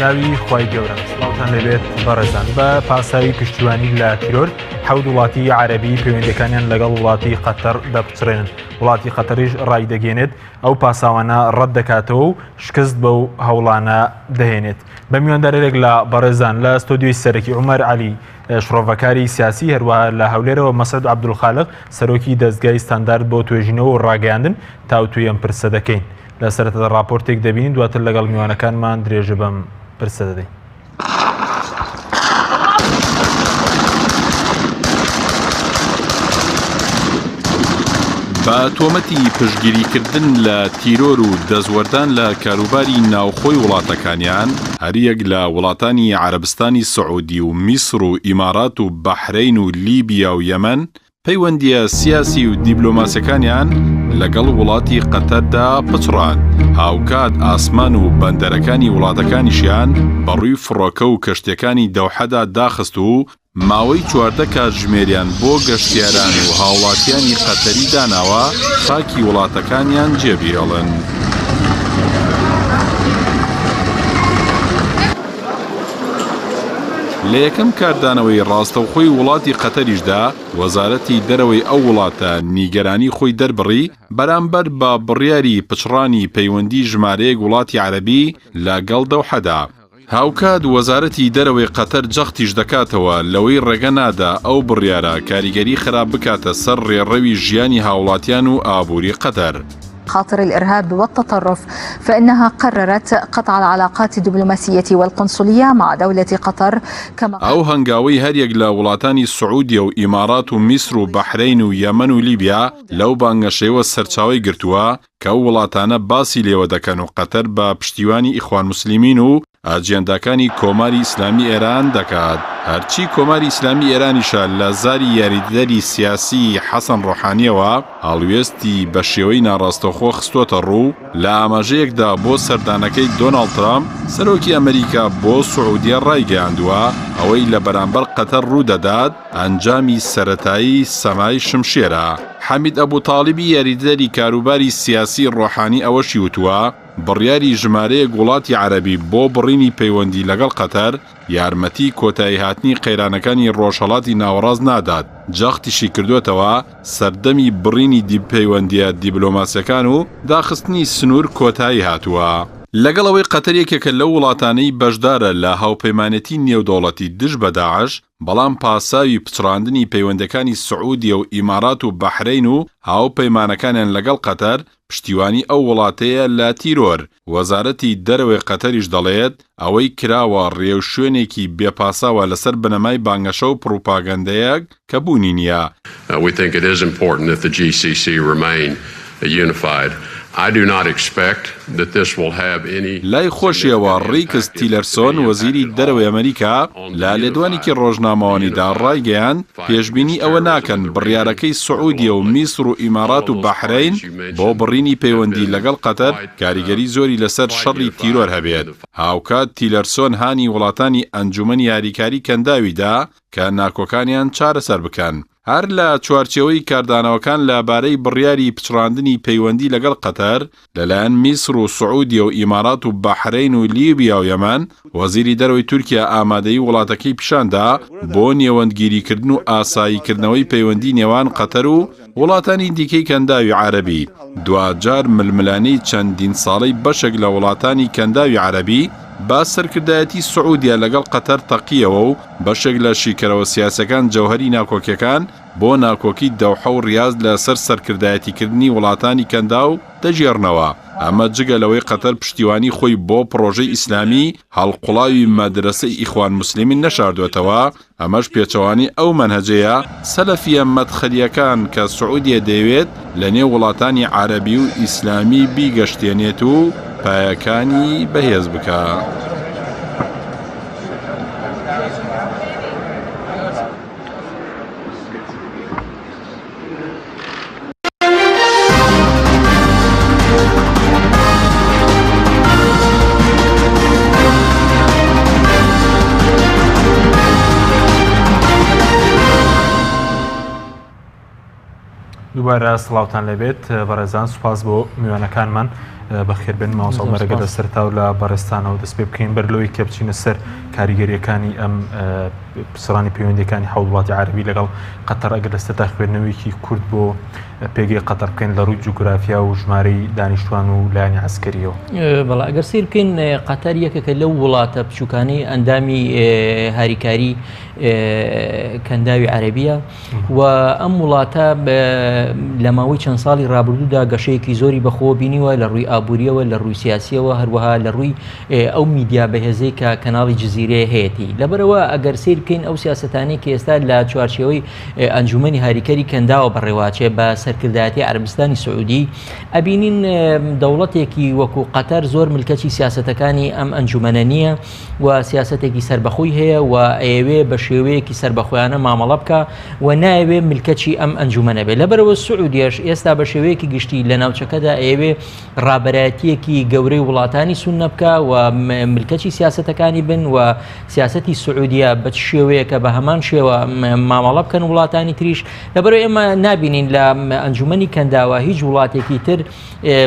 بەناوی خوای گەورە سڵاوتان لەبێت بەڕێزان بە پاساوی پشتیوانی لە تیرۆر حەوت وڵاتی عەرەبی پەیوەندیەکانیان لەگەڵ وڵاتی قەتەر دەپچڕێنن. وڵاتی قەتەریش ڕایدەگەێنێت ئەو پاساوانە ڕەت دەکاتەوە و شکست بەو هەوڵانە دەهێنێت. بە میواندارێک لە بەڕێزان لە ستۆدیۆی سەرەکی عومەر عەلی شڕۆڤەکاری سیاسی، هەروەها لە هەولێرەوە مەسعود عەبدولخالق سەرۆکی دەستگای ستاندارد بۆ توێژینەوە و ڕاگەیاندن تاوتوی ئەم پرسە دەکەین. لە سەرەتادا راپۆرتێک دەبینین، دواتر لەگەڵ میوانەکانمان درێژە بەم پرسە دەدەین. بە تۆمەتی پشتگیریکردن لە تیرۆر و دەزوەردان لە کاروباری ناوخۆی وڵاتەکانیان، هەریەک لە وڵاتانی عەرەبستانی سعودی و میسر و ئیمارات و بەحرەین و لیبیا و یەمەن پەیوەندیە سیاسی و دیبلۆماسیەکانیان لەگەڵ وڵاتی قەتەردا پچڕان. هاوکات ئاسمان و بەندەرەکانی وڵاتەکانیشیان بەڕووی فڕۆکە و کەشتیەکانی دەوحەدا داخست و ماوەی 14 کاتژمێریان بۆ گەشتیاران و هاوڵاتیانی قەتەری داناوە خاکی وڵاتەکانیان جێبیێڵن. لە یەکەم کاردانەوەی ڕاستەوخۆی وڵاتی قەتەریشدا وەزارەتی دەرەوەی ئەو وڵاتە نیگەرانی خۆی دەربڕی بەرامبەر بە بڕیاری پچڕانی پەیوەندی ژمارەیەک وڵاتی عەرەبی لەگەڵ دەوحەدا. هاوکات وەزارەتی دەرەوەی قەتەر جەختیش دەکاتەوە لەوەی ڕێگە نادا ئەو بڕیارە کاریگەری خراپ بکاتە سەر ڕێڕەوی ژیانی هاوڵاتیان و ئابووری قەتەر. خاطر الإرهاب والتطرف، فإنها قررت قطع العلاقات الدبلوماسية والقنصلية مع دولة قطر كما أو هنگاوي هەریەک لە وڵاتانی سعودیە و ئیمارات و میسر و بەحرەین و یەمەن و لیبیا لەو بانگەشەیەوە سەرچاوەی گرتووە کە ئەو وڵاتانە باسی لێوە دەکەن و قەتەر بە پشتیوانی ئیخوان موسلیمین و ئاجێنداکانی کۆماری ئیسلامی ئێران دەکات. هەرچی کۆماری ئیسلامی ئێرانیشە لە زاری یاریدەری سیاسی حەسەن ڕۆحانیەوە هەڵوێستی بە شێوەی ناڕاستەوخۆ خستۆتە ڕوو لە ئاماژەیەکدا بۆ سەردانەکەی دۆناڵد ترامپ سەرۆکی ئەمریکا بۆ سعودیە ڕایگەیاندووە ئەوەی لە بەرامبەر قەتەر ڕوودەدات ئەنجامی سەرەتایی سەمای شمشێرە. حەمید ئەبوتاڵیبی یاریدەری کاروباری سیاسی ڕۆحانی ئەوەشی وتووە بڕیاری ژمارەیەک وڵاتی عەرەبی بۆ بڕینی پەیوەندی لەگەڵ قەتەر یارمەتی کۆتایی هاتنی قەیرانەکانی ڕۆژهەڵاتی ناوەڕاست نادات. جەختیشی کردوێتەوە سەردەمی بڕینی پەیوەندیە دیبلۆماسیەکان و داخستنی سنوور کۆتایی هاتووە. لەگەڵ ئەوەی قەتەر یەکێکە لەو وڵاتانەی بەشدارە لە هاوپەیمانەتی نێودەوڵەتی دژ بە داعش، بەڵام پاساوی پچڕاندنی پەیوەندەکانی سعودیە و ئیمارات و بەحرەین و هاوپەیمانەکانیان لەگەڵ قەتەر پشتیوانی ئەو وڵاتەیە لە تیرۆر. وەزارەتی دەرەوەی قەتەریش دەڵێت ئەوەی کراوە ڕێو شوێنێکی بێپاساوە لەسەر بنەمای بانگەشە و پروپاگەندەیەک کە بوونی نییە. We think it is important that the GCC remain unified. I do not expect that this will have any. لای خۆشیەوە ڕیکس تیلەرسۆن وەزیری دەرەوەی ئەمریکا لە لێدوانێکی ڕۆژنامەوانیدا ڕایگەیان پێشبینی ئەوە ناکەن بڕیارەکەی سعودیە و میسر و ئیمارات و بەحرەین بۆ بڕینی پەیوەندی لەگەڵ قەتەر کاریگەری زۆری لەسەر شەڕی تیرۆر هەبێت. هاوکات تیلەرسۆن هانی وڵاتانی ئەنجومەنی یاریکاری کەنداویدا کە ناکۆکانیان چارەسەر بکەن. هەر لە چوارچێوەی کاردانەوەکان لەبارەی بڕیاری پچڕاندنی پەیوەندی لەگەڵ قەتەر لەلایەن میسر و سعودیە و ئیمارات و بەحرەین و لیبیا و یەمەن، وەزیری دەرەوەی تورکیا ئامادەی وڵاتەکەی پیشاندا بۆ نێوەندگیریکردن و ئاساییکردنەوەی پەیوەندی نێوان قەتەر و وڵاتانی دیکەی کەنداوی عەرەبی. دوجار ململانەی چەندین ساڵەی بەشێک لە وڵاتانی کەنداوی عەرەبی با سەرکردایەتی سعودیە لەگەڵ قەتەر تەقیەوە و بەشێک لە شیکەرەوە سیاسەکان جەوهەری ناکۆکیەکان بۆ ناکۆکی دەوحە و ریاض لە سەر سەرکردایەتیکردنی وڵاتانی کەنداو دەژێڕنەوە. ئەمە جگە لەوەی قەتەر پشتیوانی خۆی بۆ پرۆژەی ئیسلامی هەڵقوڵاوی مەدرسەی ئیخوان موسلیمین نەشاردوێتەوە. ئەمەش پێچەوانی ئەو مەنهەجەیە سەلەفیە مەدخەلیەکان کە سعودیە دەیەوێت لە نێو وڵاتانی عەرەبی و ئیسلامی بیگەشتێنێت و پایەکانی بەهێز بکە. دووبارە سڵاوتان لەبێت بەڕێزان، سوپاس بۆ میوانەکانمان بەخێربێن ماوەساڵ مەرەگە لە سەرتا و لە بەڕێستانەوە دەست پێ بکەین بەرلەوەی کە بچینە سەر کاریگەریەکانی ئەم پسڕانی پەیوەندیەکانی حەوت وڵاتی عەرەبی لەگەڵ قەتەر ئەگەر دەستێتە خوێندنەوەیکی کورد بۆ پێگەی قەتەر بکەین لە ڕووی جوگرافیا و ژمارەی دانیشتوان و لایەنی عەسکەریەوە. بەڵام ئەگەر سیر بکەین قەتەر یەکێکە لەو وڵاتە بچووکانەی ئەندامی هاریکاری کەنداوی عەرەبیە و ئەم وڵاتە لە ماوەی چەند ساڵی ڕابردوودا گەشەیەکی زۆری بەخۆ بینیوە لە ڕووی ئابووریەوە، لە ڕووی سیاسیەوە، هەروەها لە ڕووی ئەو میدیا بەهێزەی کە کەناڵی جزیرەیە هەیەی. لەبەرەوە ئەگەر سیر بکەین ئەو سیاسەتانەی کە ئێستا لە چوارچێوەی ئەنجومەنی هاریکەری کەنداوە بەڕێواچێ بە سەرکردایەتی عەربستانی سعودی، ئەبینین دەوڵەتێکی وەکو قەتەر زۆر ملکەتی سیاسەتەکانی ئەم ئەنجومەنە نییە و سیاسەتێکی سربەخۆی هەیە و ئەیەوێ بە شێوەیەکی سربەخۆیانە مامەڵە بکە و نایەوێ ملکەتی ئەم ئەنجومەنە بێت. لەبەرەوە سعودیەش ئێستا بە شێوەیەکی گشتی لە ناوچەکەدا ئەیەوێ ڕابەرایەتیەکی گەورەی وڵاتانی سونە بکە و ملکەتی سیاسەتەکانی بن و سیاسەتی سعودیە بە شێوەیەکە بە هەمان شێوە مامەڵە بکەن وڵاتانی تریش. لەبەرەوە ئێمە نابینین لە ئەنجومەنی کەنداوە هیچ وڵاتێکی تر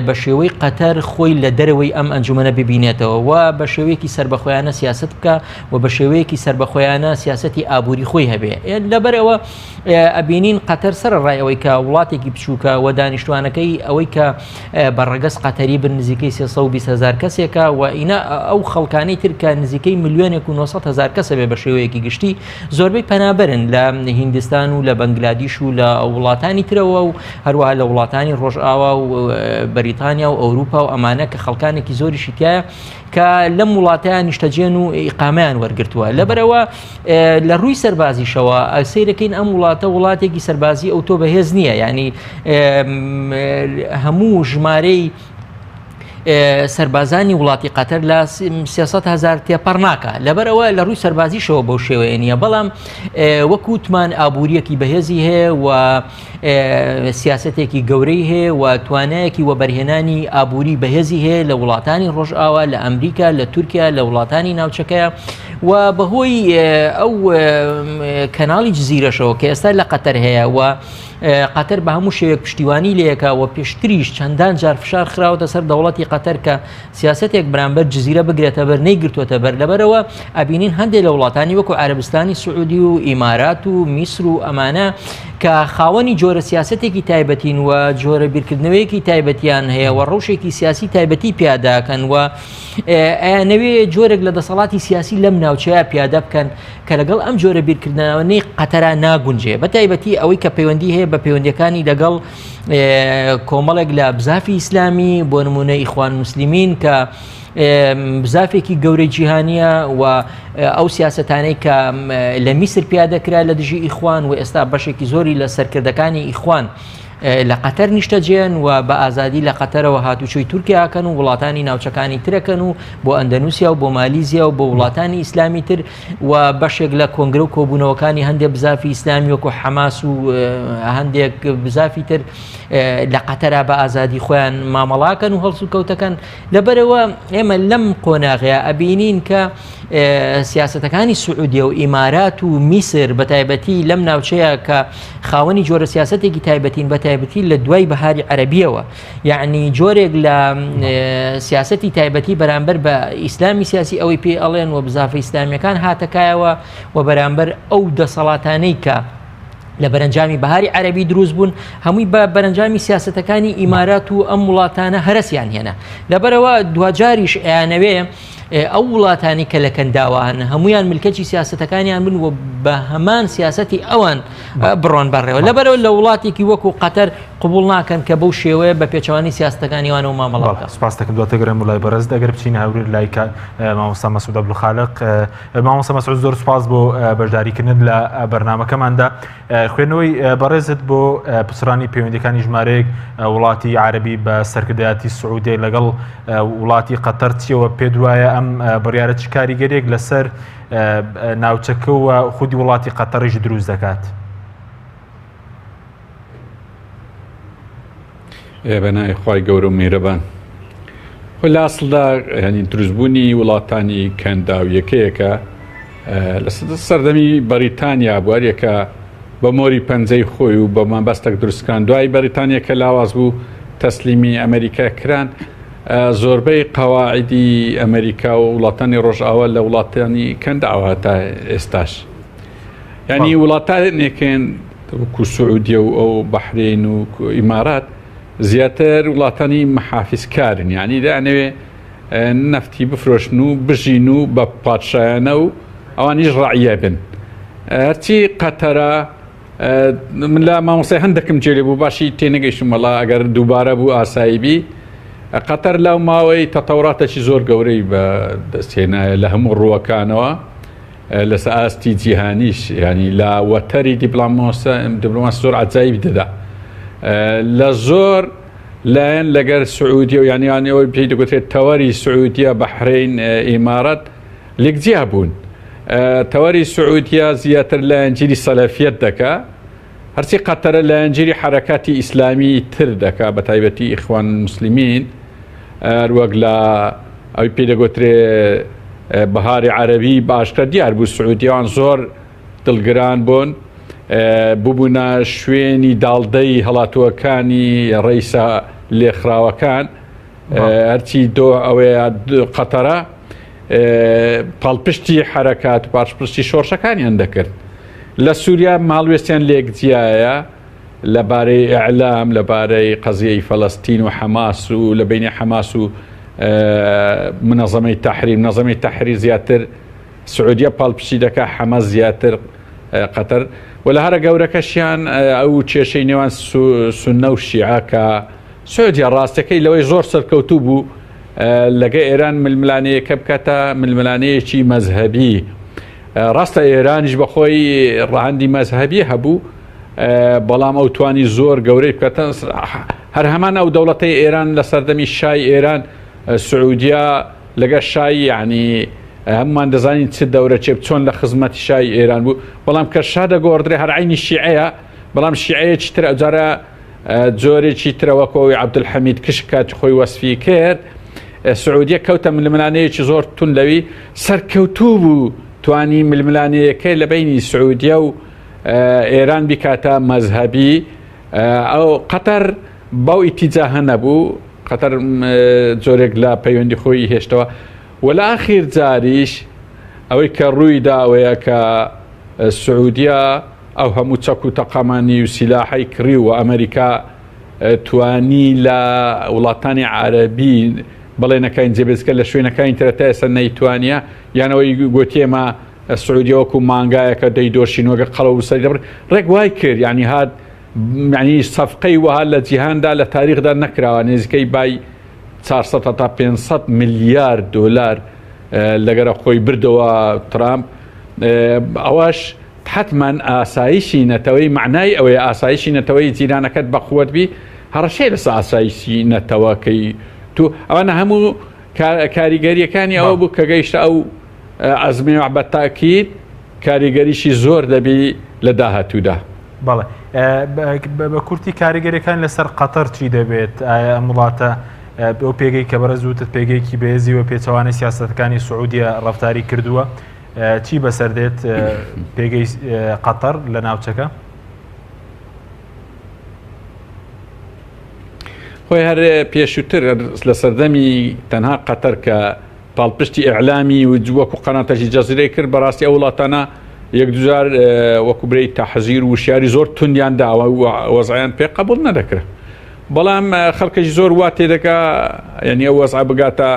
بە شێوەی قەتەر خۆی لە دەرەوەی ئەم ئەنجومەنە ببینێتەوە و بە شێوەیەکی سربەخۆیانە سیاست بکە و بە شێوەیەکی سربەخۆیانە سیاسەتی ئابووری خۆی هەبێ. لەبەرەوە ئەبینین قەتەر سەرڕای کە وڵاتێکی بچووکە و دانیشتوانەکەی ئەوەی کە بەڕەگەز قەتەری بن نزیکەی 320,000 کەسێکە و ئینە ئەو خەڵکانەی تر کە نزیکەی 1,900,000 کەسە بێ بە شێوەیەکی گشتی زۆربەی پەنابەرن لە هیندستان و لە بەنگلادیش و لە وڵاتانی ترەوە و هەروەها لە وڵاتانی ڕۆژئاوا و بەریتانیا و ئەوروپا و ئەمانە کە خەڵکانێکی زۆریشی تایە کە لەم وڵاتیان نیشتەجێن و ئیقامەیان وەرگرتووە. لەبەرەوە لە ڕووی سەربازیشەوە ئەسیرەکەین ئەم وڵاتێکی سەربازی ئەو تۆ بەهێز نییە، یعنی هەموو ژمارەی سربازانی وڵاتی قەتەر لە 300,000 تێپەڕ ناکە. لەبەرەوە لە ڕووی سەربازیشەوە بەو شێوەیە نییە، بەڵام وەکوتمان ئابووریەکی بەهێزی هەیە و سیاسەتێکی گەورەی هەیە و توانایەکی وەبەرهێنانی ئابووری بەهێزی هەیە لە وڵاتانی ڕۆژئاوا، لە ئەمریکا، لە تورکیا، لە وڵاتانی ناوچەکەیە و بەهۆی ئەو کەناڵی جزیرەشەوە کە ئێستا لە قەتەر هەیە و قەتەر بە هەموو شێوەیەک پشتیوانی لەیەکە و پێشتریش چەندان جار فشار خراوەتە سەر دەوڵەتی قەتەر کە سیاسەتێک بەرامبەر جزیرە بگرێتە بەر نەیگرتووەتە بەر. لەبەرەوە ئەبینین هەندێک لە وڵاتانی وەکو عەرەبستانی سعودی و ئیمارات و میسر و ئەمانە کە خاوەنی جۆرە سیاسەتێکی تایبەتین و جۆرە بیرکردنەوەیەکی تایبەتیان هەیە و ڕەوشێکی سیاسی تایبەتی پیاداکەن و ئەیانەوێ جۆرێک لە دەسەڵاتی سیاسی لەم ناوچەیە پیادە بکەن کە لەگەڵ ئەم جۆرە بیرکردنەوەی قەتەرا ناگونجێ، بە تایبەتی ئەوەی کە پەیوەندی هەیە بە پەیوەندیەکانی لەگەڵ کۆمەڵێک لە بزافی ئیسلامی بۆ نمونە ئیخوان موسلیمین کە بزافێکی گەورەی جیهانیە و ئەو سیاسەتانەی کە لە میسر پیادەکرا لە دژی ئیخوان و ئێستا بەشێکی زۆری لە سەرکردەکانی ئیخوان لە قەتەر نیشتەجێن و بە ئازادی لە قەتەرەوە هاتوچۆی تورکیاکەن و وڵاتانی ناوچەکانی ترەکەن و بۆ ئەندەنوسیا و بۆ مالیزیا و بۆ وڵاتانی ئیسلامی تر و بەشێک لە کۆنگرە و کۆبوونەوەکانی هەندێک بزافی ئیسلامی وەکو حەماس و هەندێک بزافی تر لە قەتەرا بە ئازادی خۆیان مامەڵاکەن و هەڵسو کەوتەکەن. لەبەرەوە ئێمە لەم قۆناغەیە ئەبینین کە سیاسەتەکانی سعودیە و ئیمارات و میسر بە تایبەتی لەم ناوچەیە کە خاوەنی جۆرە سیاسەتێکی تایبەتین بە تایبەتی لە دوای بەهاری عەرەبیەوە، یعنی جۆرێک لە سیاسەتی تایبەتی بەرامبەر بە ئیسلامی سیاسی ئەوەی پێ ئەڵێن و بزافە ئیسلامیەکان هاتەکایەوە و بەرامبەر ئەو دەسەڵاتانەی کە لە بەرەنجامی بەهاری عەرەبی دروست بوون هەمووی بە بەرەنجامی سیاسەتەکانی ئیمارات و ئەم وڵاتانە هەرەسیان هێنا. لەبەرەوە دوجاریش ئەیانەوێ ئەو وڵاتانی کە لە کەنداوان هەمویان ملکەتی سیاسەتەکانیان بن و بە هەمان سیاسەتی ئەوان بڕۆن بەڕێوە. لەبەرەوە لە وڵاتێکی وەکو قەتەر قبول ناکەن کە بەو شێوەیە بە پێچەوانی سیاسەتەکانیوانەوە مامەڵە بکەن. سپاس دەکەم دواتە گەرم وڵای بەڕێز ئەگەر بچین هەورێ لای مامۆستا مەسعود عەبدولخالق. مامۆستا مەسعود زۆر سپاس بۆ بەشداریکردن لە بەرنامەکەماندا. خوێندنەوەی بەڕێزت بۆ پسڕانی پەیوەندیەکانی ژمارەیەک وڵاتی عەرەبی بە سەرکردایەتی سعودی لەگەڵ وڵاتی قەتەر چیەوە پێت وایە ئەم بڕیارە چ کاریگەریەک لەسەر ناوچەکە و خودی وڵاتی قەتەریش دروست دەکات؟ بەنای خوای گەورە و میهرەبان. خۆی لە ئەسڵدا ینی دروستبوونی وڵاتانی کەنداویەکەیەکە لە سەردەمی بەریتانیا بوارێکە بە مۆری پەنجەی خۆی و بە مابەستێک دروستکان دوای بەریتانیا کە لاواز بوو تەسلیمی ئەمریکا کران زۆربەی قەواعیدی ئەمریکا و وڵاتانی ڕۆژئاوا لە وڵاتانی کەنداوە تا ئێستاش ینی وڵاتانێکن وەکو سعودیە و ئەو بەحرین و ئیمارات زیاتر وڵاتانی محافیزکارن یعنی دانەوێ نفتی بفرۆشن و بژین و بە پادشایانە و ئەوانیش ڕعیە بن هەرچی قەتەرە من لە مامۆسای هەندێکم جێرێ بوو باشی تێنەگەیشتم وەڵا ئەگەر دووبارە بوو ئاساییبی قەتەر لەو ماوەی تەتەوراتێکی زۆر گەورەی بە دەستێنایە لە هەموو ڕووەکانەوە لەسەر ئاستی جیهانیش ینی لە وەتەری دیپلۆماسی زۆر عەجایب دەدا لە زۆر لایەن لەگەر سعودیە و یانیانەوەی پێی دەگوترێت تەوەری سعودیە بەحرین ئیمارەت لێکجیا بوون تەوەری سعودیە زیاتر لە ئەنجیری سەلەفیەت دەکا هەرچی قەتەرە لە ئەنجیری حەرەکاتی ئیسلامی تر دەکا بە تایبەتی ئیخوان موسلیمین وەک لە ئەوی پێی دەگوترێ بەهاری عەرەبی باشتر دیار بوو سعودیەوان زۆر دڵگران بوون ببوونە شوێنی داڵدەی هەڵاتوەکانی ڕیسە لێخراوەکان هەرچی دۆ ئەوەیە قەتەرە پاڵپشتی حەرەکات و پاشپشتی شۆڕشەکانیان دەکرد لە سووریا ماڵوێستیان لێکجیایە لەبارەی ئیعلام لەبارەی قەزیەی فەڵەستین و حەماس و لە بینی حەماس و منەظەمەی تەحریر زیاتر سعودیە پاڵپشتی دەکا حەماس زیاتر قەتەر و لە هەرە گەورەکەشیان ئەو کێشەی نێوان سوننە و شیعە کە سعودیە ڕاستەکەی لەوەی زۆر سەرکەوتوو بوو لەگە ئێران ململانەیەکە بکاتە ململانەیەکی مەزهەبی ڕاستە ئێرانیش بەخۆی ڕەهەندی مەزهەبی هەبوو بەڵام ئەو توانی زۆر گەورەی بکاتە هەر هەمان ئەو دەوڵەتەی ئێران لە سەردەمی شای ئێران سعودیە لەگە شای یعنی هەمومان دەزانین چ دەورە چێ چۆن لە خزمەتی شای ئێران بوو بەڵام کە شا دەگۆڕدرێ هەر عینی شیعەیە بەڵام شیعەیەکی تر ئەجارە جۆرێکی ترەوەکەوەی عەبدولحەمید کشکات خۆی وەسفی کرد سعودیە کەوتە ململانەیەکی زۆر تون لەوی سەرکەوتوو بوو توانی ململانەیەکەی لە بینی سعودیە و ئێران بیکاتە مەزهەبی ئەو قەتەر باو ئیتیجاهە نەبوو قەتەر جۆرێک لە پەیوەندی خۆی هێشتەوە وە لە ئاخیر جاریش ئەوەی کە ڕووی داوەیە کە سعودیە ئەو هەموو چەک و تەقامانی و سیلاحی کڕی و ئەمریکا توانی لە وڵاتانی عەرەبی بەڵێنەکان جێبێزکە لە شوێنەکانی ترە ئێستا نەیتوانیە یانەوەی گوتێمە سعودیە وەکو مانگایەکە دەیدۆشینەوەگە قەڵە و سەری دەبڕ ڕێک وای کرد ینی هات ینی سەفقەی وها لە جیهاندا لە تاریخدا نەکراوە نێزیکەی بای 400 تا 500 میلیارد دۆلار لەگەرە خۆی بردەوە ترامپ ئەوەش حتمما ئاسایشی نەتەوەی معنای ئەوەیە ئاسایشی نەتەوەی جیرانەکەت بەخوت بی هەڕەشەی لەس ئاسایشی نەتەوەکەی تو ئەوانە هەموو کاریگەریەکانی ئەوە بوو کە گەیشتە ئەو ئەزمێ بە تاکید کاریگەریشی زۆر دەبی لە داهاتوودا بەڵێ بە کورتی کاریگەریەکان لەسەر قەتەر چی دەبێت ئایا ئەم وڵاتە ئەو پێگەی کە بەرە زووتت پێگەیەکی بێزی و پێچەوانەی سیاسەتەکانی سعودیە ڕەفتاری کردووە چی بەسەردێت پێگەی قەتەر لە ناوچەکە؟ خۆی هەر پێشووتر لە سەردەمی تەنها قەتەر کە پاڵپشتی ئیعلامی و وەکو قەناتەی جەزیرەی کرد بەڕاستی ئەو وڵاتانە یەک دوجار وەکو برەی تەحزیر و شیاری زۆر توندیان داوە و وەزعیان پێ قبول نەدەکرد بەڵام خەڵکەی زۆر وا تێدەکا یعنی ئەو وەزع بگاتە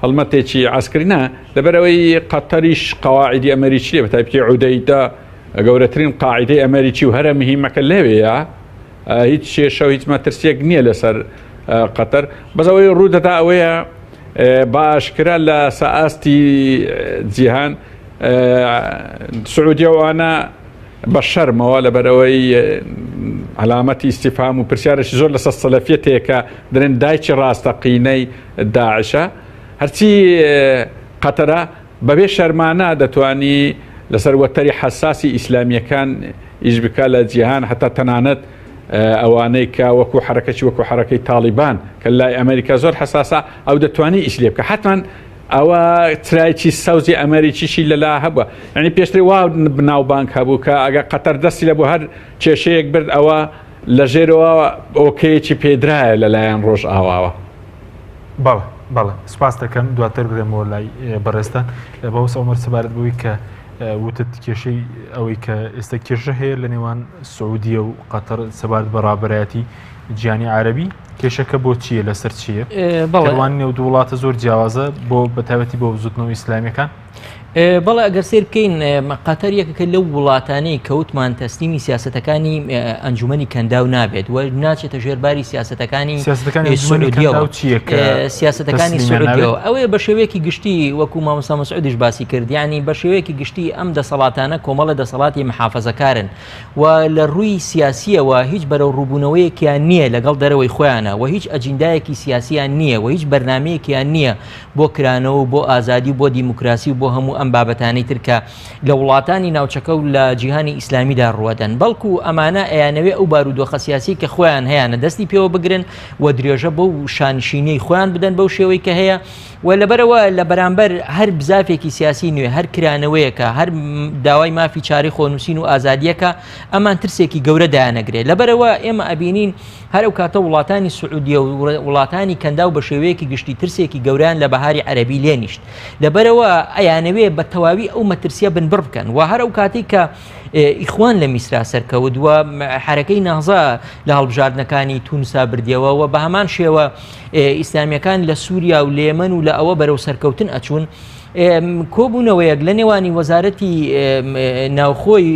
هەڵمەتێکی عسکرینە لەبەرەوەی قەتەریش قەواعیدی ئەمریکی لێ بەتایبەتی عودەیدا گەورەترین قاعیدەی ئەمریکی و هەرە مهمەکە لەوەیە هیچ شێشە و هیچ مەترسیەک نییە لەسەر قەتەر بەزەوەی ڕوودەدا ئەوەیە باشکرا لە سەئاستی جیهان سعودیەوانە بە شەرمەوە لەبەرەوەی علامەتی ئیستیفهام و پرسیارەشی زۆر لەسەر سەلەفیەتێکە دەرێن دایکی ڕاستەقینەی داعشە هەرچی قەتەرە بەبێ شەرمانە دەتوانی لەسەر وەتەری حەساسی ئیسلامیەکان ئیش بکە لە جیهان هەتا تەنانەت ئەوانەی کە وەکو حرەکەی وەکو حرەکەی تالیبان کە لای ئەمریکا زۆر حساسە ئەو دەتوانی ئیش لێ بکە حتمما ئەوە ترایکی سەوزی ئەمریکیشی لەلا هەبووە ینی پێشتری وا بناوبانک هەبوو کە ئەگە قەتەر دەستی لە بۆ هەر کێشەیەک برد ئەوە لە ژێرەوە ئۆکەیەکی پێدرایە لەلایەن ڕۆژ ئاواوە. بەڵێ سپاس دەکەم دواتر برێمەوە لای بەڕێستان بەوس ئەومەر سەبارەت بووی کە وتت کێشەی ئەوەی کە ئێستا کێشە هەیە لە نێوان سعودیە و قەتەر سەبارەت بە ڕابەرایەتی جیهانی عەرەبی کێشەکە بۆ چییە لەسەر چییە؟ بەڵێ نێو دوو وڵاتە زۆر جیاوازە بۆ بەتابەتی بۆ بزوتنەوە ئیسلامیەکان. بەڵێ ئەگەر سیر بکەین قەتەر یەکەکە لەو وڵاتانەی کەوتمان تەسلیمی سیاسەتەکانی ئەنجومەنی کەنداو نابێت و ناچێتە ژێرباری سیاسەتەکانی سعودیەوە سیاسەتەکانی سعودیەوە ئەوەیە بە شێوەیەکی گشتی وەکو مامۆستا مەسعودیش باسی کرد یعنی بە شێوەیەکی گشتی ئەم دەسەڵاتانە کۆمەڵە دەسەڵاتی محافەزەکارن و لە ڕووی سیاسیەوە هیچ بەرەو ڕووبوونەوەیەکیان نییە لەگەڵ دەرەوەی خۆیانە و هیچ ئەجیندایەکی سیاسیان نییە و هیچ بەرنامەیەکیان نییە بۆ کرانەوە بۆ ئازادی بۆ دیموکراسی و بۆ هەموو ئەم بابەتانەی ترکە لە وڵاتانی ناوچەکە و لە جیهانی ئیسلامیدا ڕوادەن بەڵکو ئەمانە ئەیانەوێ ئەو بارودۆخە سیاسی کە خۆیان هەیەە دەستی پێوە بگرن و درێژە بەو شانشینەی خۆیان بدەن بەو شێوەی کە هەیە و لەبەرەوە لە بەرامبەر هەر بزافێکی سیاسی نوێ هەر کرانەوەیەکە هەر داوای مافی چاری خۆنووسین و ئازادیەکە ئەمان ترسێکی گەورە دایانەگرێت لەبەرەوە ئێمە ئەبینین هەر ئەو کاتە وڵاتانی سعودیە و وڵاتانی کەندا و بە شێوەیەکی گشتی ترسێکی گەوریان لە بەهاری عەرەبی لێنیشت لەبەرەوە ئەیانەوێ بە تەواوی ئەو مەترسیە بنبڕ بکەن و هەر ئەو کاتی کە ئیخوان لە میسرا سەرکەوت وە حرەکەی نەهزا لە هەڵبژاردنەکانی تونسا بردیەوە و بە هەمان شێوە ئیسلامیەکان لە سووریا و لە یەمەن و لە ئەوە بەرەو سەرکەوتن ئەچوون کۆبوونەوەیەک لە نێوانی وەزارەتی ناوخۆی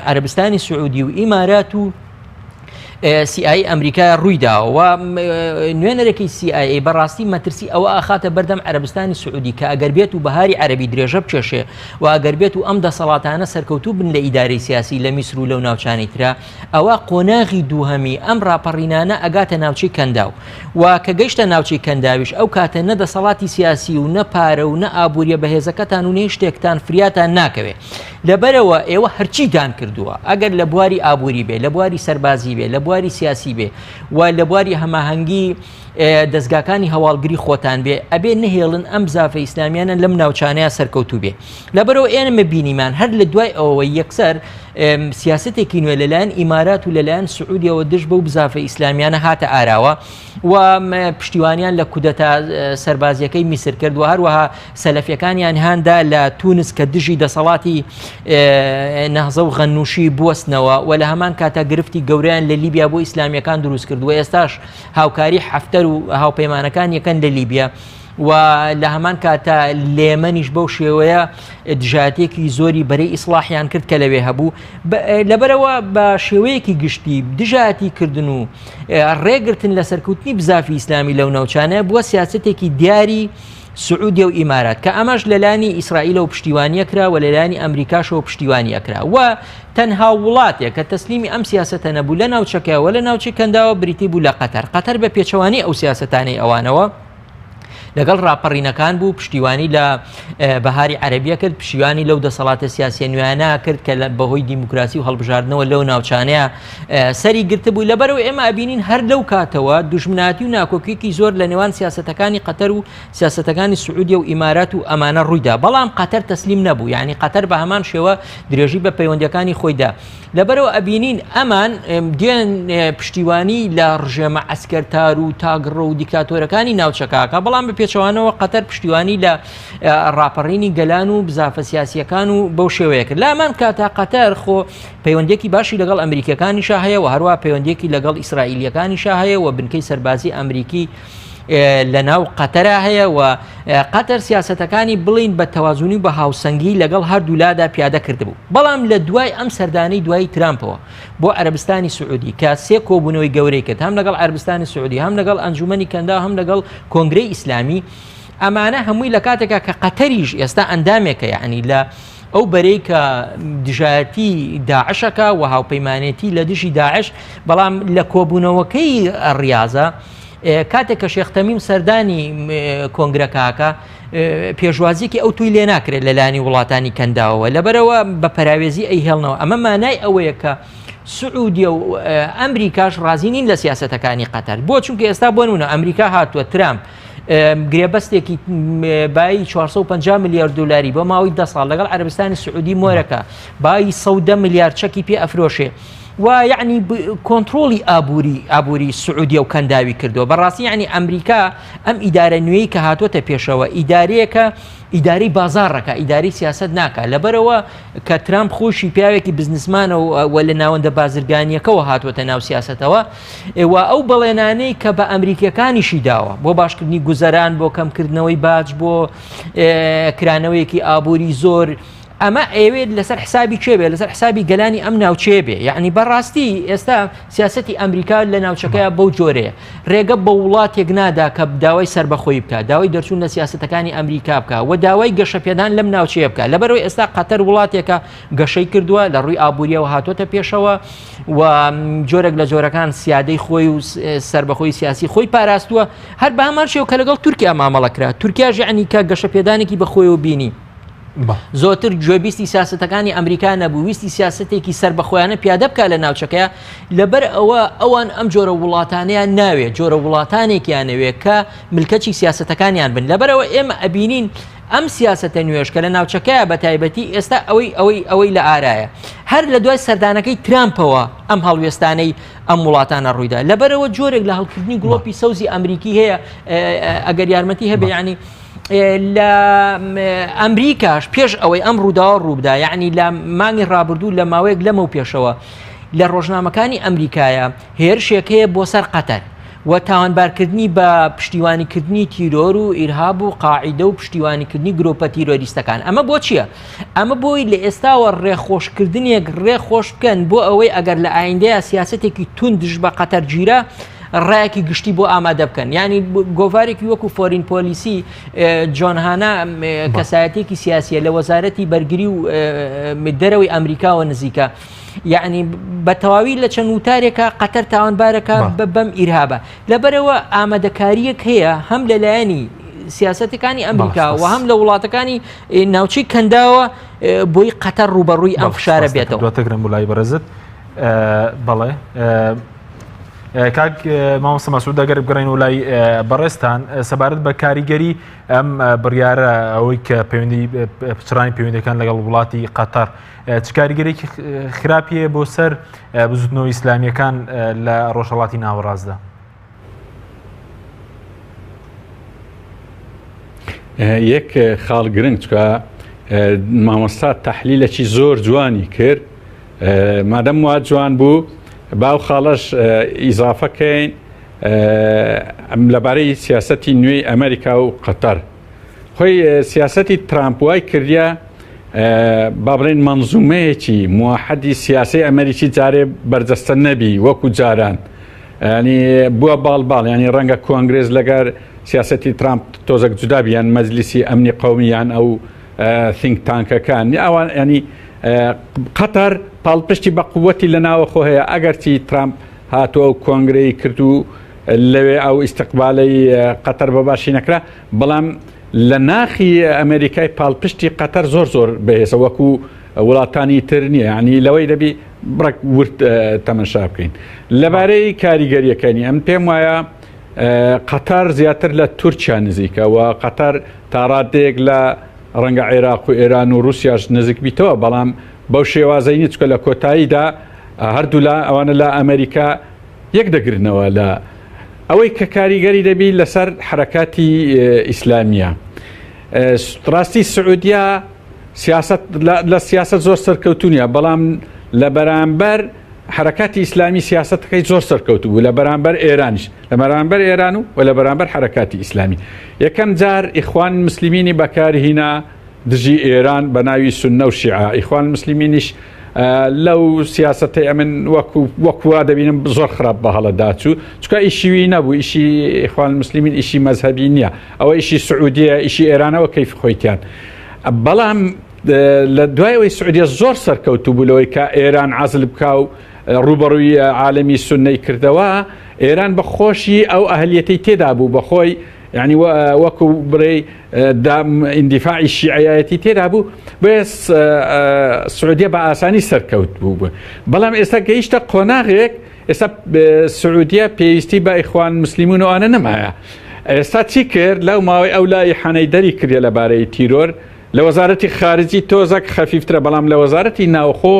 عەرەبستانی سعودی و ئیمارات و CIA ئەمریکا ڕوویداوە و نوێنەرێکی CIA بەڕاستی مەترسی ئەوە ئاخاتە بەردەم عەرەبستانی سعودی کە ئەگەر بێت و بەهاری عەرەبی درێژە بچێشێ و ئەگەر بێت و ئەم دەسەڵاتانە سەرکەوتوو بن لە ئیدارەی سیاسی لە میسر و لەو ناوچانی ترا ئەوە قۆناغی دووهەمی ئەم ڕاپەڕینانە ئەگاتە ناوچەی کەنداو و کە گەیشتە ناوچەی کەنداویش ئەو کاتە نە دەسەڵاتی سیاسی و نە پارە و نە ئابوووریە بەهێزەکەتان و نێ شتێکتان فریاتان ناکەوێت لەبەرەوە ئێوە هەرچیتان کردووە ئەگەر لە بواری ئابووری بێ لە بواری سەربازی بێ لە بواری سیاسی بێ و لە بواری هەماهەنگی دەستگاکانی هەواڵگری خۆتان بێ ئەبێ نهێڵن ئەم زافە ئیسلامیانە لەم ناوچانەیە سەرکەوتوو بێ لەبەرەوە ئێمە بینیمان هەر لە دوای ئەوەی یەکسەر سیاستێکی نوێ لەلایەن ئیمارات و لەلایەن سعودیەوە دژ بەو بزافە ئیسلامیانە هاتە ئاراوە و پشتیوانیان لە کودەتا سەربازیەکەی میسر کرد و هەروەها سەلەفیەکانیان هاندا لە تونس کە دژی دەسەڵاتی نەهزە و غەنووشی بوەستنەوە و لە هەمان کاتا گرفتی گەوریان لە لیبیا بۆ ئیسلامیەکان دروست کرد و ئێستاش هاوکاری حەفتەر و هاوپەیمانەکان یەکەن لە لیبیا و لە هەمان کاتە لێمەنیش بەو شێوەیە دژاتێکی زۆری بەرەی ئیسلاحیان کرد کە لەوێ هەبوو لەبەرەوە بە شێوەیەکی گشتی دژاتی کردن و ڕێگرتن لە سەرکەوتنی بزافی ئیسلامی لەو ناوچانە بووە سیاسەتێکی دیاری سعودیە و ئیمارات کە ئەمەش لەلانی ئیسرائیل و پشتیوانیە کرا و لەلانی ئەمریکاشەوە پشتیوانیە کرا و تەنها وڵاتێک کە تەسلیمی ئەم سیاسەتە نەبوو لە ناوچەکەوە لە ناوچەی کەنداوە بریتی بوو لە قەتەر بە پێچەوانی ئەو سیاسەتانەی ئەوانەوە لەگەڵ ڕاپەڕینەکان بوو پشتیوانی لە بەهاری عەرەبیە کرد پشتیوانی لەو دەسەڵاتە سیاسی نوێیانە کرد کە بەهۆی دیموکراسی و هەڵبژاردنەوە لەو ناوچانەیە سەری گرتبوو لەبەرەوە ئێمە ئەبینین هەر لەو کاتەوە دوژمناتی و ناکۆکیێکی زۆر لە نێوان سیاسەتەکانی قەتەر و سیاسەتەکانی سعودیە و ئیمارات و ئەمانە ڕوویدا بەڵام قەتەر تەسلیم نەبوو یعنی قەتەر بە هەمان شێوە درێژی بە پەیوەندیەکانی خۆیدا لەبەرەوە ئەبینین ئەمان دێن پشتیوانی لە ڕژێمە عەسکەرتار و تاگڕە و دیکتاتۆرەکانی ناوچەکەکە بەڵام بە پێچەوانەوە قەتەر پشتیوانی لە ڕاپەڕینی گەلان و بزافە سیاسیەکان و بەو شێوەیە کرد لامان کاتا قەتەر خۆ پەیوەندێکی باشی لەگەڵ ئەمریکەکانیشا هەیە و هەروە پەیوەندێکی لەگەڵ ئیسرائیلیەکانیشا هەیە و بنکەی سەربازی ئەمریکی لە ناو قەتەرا هەیە و قەتەر سیاسەتەکانی بڵین بە تەوازونی بە هاوسەنگی لەگەڵ هەردوولادا پیادە کردبوو بەڵام لە دوای ئەم سەردانەی دوای ترامپەوە بۆ عەرەبستانی سعودی کە سێ کۆبوونەوەی گەورەی کرد هەم لەگەڵ عەرەبستانی سعودی هەم لەگەڵ ئەنجومەنی کەندا هەم لەگەڵ کۆنگرەی ئیسلامی ئەمانە هەمووی لە کاتێکە کە قەتەریش ئێستا ئەندامێکە یعنی لە ئەو بەرەی کە دژایەتی داعشەکە و هاوپەیمانێتی لە دژی داعش بەڵام لە کۆبوونەوەکەی ڕیاضە کاتێک کە شێخ تەمیم سەردانی کۆنگرەکەکە پێشوازیەکی ئەو توی لێ ناکرێت لەلانی وڵاتانی کەنداوە لەبەرەوە بە پەراوێزی ئەی هێڵنەوە ئەمە مانای ئەوەیە کە سعودیە و ئەمریکاش ڕازی نین لە سیاسەتەکانی قەتەر بۆ چونکە ئێستا بۆ نمونە ئەمریکا هاتووە ترامپ گرێبەستێکی بای 450 میلیارد دلاری بۆ ماوەی 10 ساڵ لەگەڵ عەرەبستانی سعودی مۆرەکە بای 110 میلیارد چەکی پێ ئەفرۆشێ و یعنی کۆنتترۆلی ئابووری سعودی و کەنداوی کردەوە بەڕاستی یعنی ئەمریکا ئەم ئیدارە نوێی کە هاتوۆتە پێشەوە ئیدارەیەکە ئیداری بازارڕەکە ئیداری سیاست ناکە لەبەرەوە کە ترامپ خۆشی پیاوێکی بزنسمانەوە لە ناوەندە بازرگانیەکەەوە هاتوۆتە ناو سیاستەوە و ئەو بەڵێنانەی کە بە ئەمریکیەکانیشی داوە بۆ باشکردنی گوزەران بۆ کەمکردنەوەی باج بۆ کرانەوەیەکی ئابووری زۆر ئەمە ئێوێت لەسەر حسابی چێبێ لەسەر حسابی گەلانی ئەم ناوچێ بێ یعنی بەڕاستی ئێستا سیاسەتی ئەمریکا لە ناوچەکەیە بەو جۆرەیە ڕێگە بە وڵاتێک نادا کە داوای سربەخۆی بکە داوای دەرچوون لە سیاسەتەکانی ئەمریکا بکە و داوای گەشەپێدان لەم ناوچەیە بکە لەبەرەوەی ئێستا قەتەر وڵاتێکە گەشەی کردووە لە ڕووی ئابووریەوە هاتوۆتە پێشەوە و جۆرێک لە جۆرەکان سیادەی خۆی و سربەخۆی سیاسی خۆی پاراستووە هەر بە هەمان شێوە کە لەگەڵ تورکیا مامەڵەکرا تورکیاژ یعنی کە گەشەپێدانێکی بەخۆیەوە بینی زۆرتر گوێبیستی سیاسەتەکانی ئەمریکا نەبوو ویستی سیاسەتێکی سربەخۆیانە پیادە بکە لە ناوچەکەیە لەبەر ئەوان ئەم جۆرە وڵاتانەیان ناوێت جۆرە وڵاتانێکیان نەوێت کە ملکەچی سیاسەتەکانیان بن لەبەرەوە ئێمە ئەبینین ئەم سیاسەتە نوێش کە لە ناوچەکەیە بە تایبەتی ئێستا ئەوەی لە ئارایە هەر لە دوای سەردانەکەی ترامپەوە ئەم هەڵوێستانەی ئەم وڵاتانە ڕوویدا لەبەرەوە جۆرێک لە هەڵکردنی گڵۆپی سەوزی ئەمریکی هەیە ئەگەر یارمەتی هەبێ ینی لە ئەمریکاش پێش ئەوەی ئەم ڕووداوە ڕووبدا یعنی لە مانگی ڕابردوو لە ماوەیەک لەمە و پێشەوە لە ڕۆژنامەکانی ئەمریکایە هێرشێک هەیە بۆ سەر قەتەر و تاوانبارکردنی بە پشتیوانیکردنی تیرۆر و ئیرهاب و قاعیدە و پشتیوانیکردنی گرۆپە تیرۆریستەکان ئەمە بۆ چییە؟ ئەمە بۆی لە ئێستاوە ڕێخۆشکردنێک ڕێخۆش بکەن بۆ ئەوەی ئەگەر لە ئایندەیە سیاسەتێکی توندش بە قەتەر گیرە ڕایەکی گشتی بۆ ئامادە بکەن ینی گۆڤارێکی وەکو فۆرین پۆلیسی جۆن هانا کەسایەتێکی سیاسیە لە وەزارەتی بەرگری و دەرەوەی ئەمریکاوە نزیکە یعنی بە تەواوی لە چەند وتارێکە قەتەر تاوانبارەکە بەم ئیرهابە لەبەرەوە ئامادەکاریەک هەیە هەم لەلایەنی سیاسەتەکانی ئەمریکا و هەم لە وڵاتەکانی ناوچەی کەنداوە بۆی قەتەر ڕوبەڕووی ئەم فشارە بێتەوە دواتەگرم وڵای بەرزت بەڵێ کاک مامۆستا مەسعود ئەگەر بگەڕین و لای بەڕێستان سەبارەت بە کاریگەری ئەم بڕیارە ئەوەی کە پەیوەندی پچڕانی پەیوەندیەکان لەگەڵ وڵاتی قەتەر چ کاریگەرێکی خراپیە بۆ سەر بزوتنەوەی ئیسلامیەکان لە ڕۆژهەڵاتی ناوەڕاستدا یەک خاڵ گرنگ چکە مامۆستا تەحلیلێکی زۆر جوانی کرد مادەم وا جوان بوو باو خاڵەش ئیزافەکەین لەبارەی سیاسەتی نوێی ئەمریکا و قەتەر خۆی سیاسەتی ترامپ وای کردیا با بڵێن منزومەیەکی موحەدی سیاسی ئەمریکی جارێ بەرجەستە نەبی وەکو جاران ینی بووە باڵباڵ ینی ڕەنگە کۆنگرێز لەگەر سیاسەتی ترامپ تۆزێک جودا بیان مەجلیسی ئەمنی قەومیان ئەو think تانکەکان ئەوان ینی قەتەر پاڵپشتی بە قووەتی لە ناوە خۆ هەیە ئەگەرچی ترامپ هاتووە و کۆنگرەی کرد و لەوێ ئەو ئیستقبالەی قەتەر بەباشی نەکرا بەڵام لە ناخی ئەمریکای پاڵپشتی قەتەر زۆر بەهێزە وەکو وڵاتانی تر نییە ینی لەوەی دەبی بڕک ورد تەمەشا بکەین لەبارەی کاریگەریەکانی ئەم پێم وایە قەتەر زیاتر لە تورکیا نزیکە و قەتەر تا ڕادێک لە ڕەنگە عێراق و ئێران و رووسیاش نزیک بیتەوە بەڵام بەو شێوازەی نیچکە لە کۆتاییدا هەردوو لە ئەوانە لە ئەمریکا یەک دەگرنەوە لە ئەوەی کە کاریگەری دەبی لەسەر حرەکاتی ئیسلامیە ڕاستی سعودیا لە سیاست زۆر سەرکەوتونیە بەڵام لە بەرامبەر حرەکاتی ئیسلامی سیاستەکەی زۆر سەرکەوتو بوو لە بەرامبەر ئێرانیش لە بەرامبەر ئێران و لە بەرامبەر حرەکاتی ئیسلامی یەکەم جار ئیخوان مسلمینی بەکارهینا دژی ئێران بە ناوی سونە و شیعە ئیخوان مسلمینیش لەو سیاستەی ئەمن وەکووا دەبینم زۆر خراپ بە هەڵەداچوو چکە ئیشیوی نەبوو ئیشی ئیخوان مسلمین ئیشی مەذهبی نییە ئەوە ئیشی سعودیە ئیشی ئێرانەوە کەیف خۆیتیان بەڵام لە دوایەوەی سعودیە زۆر سەرکەوتوو بوو لەوەی کە ئێران عەزل بکا و ڕوبەڕووی عالەمی سونەی کردەوە ئێران بە خۆشی ئەو ئەهلیەتەی تێدا بوو بەخۆی یعنی وەکو بڕێ ئیندیفاعی شیعەتی تێدا بوو بێ سعودیە بە ئاسانی سەرکەوت بوو بەڵام ئێستا گەیشتە قۆناغێک ئێستا سعودیە پێویستی بە ئیخوان مسلیمون وانە نەمایە ئێستا چی کرد لەو ماوەی ئەو لایحانەی دەری کردێ لەبارەی تیرۆر لە وەزارەتی خارجی تۆزەك خەفیفترە بەڵام لە وەزارەتی ناوخۆ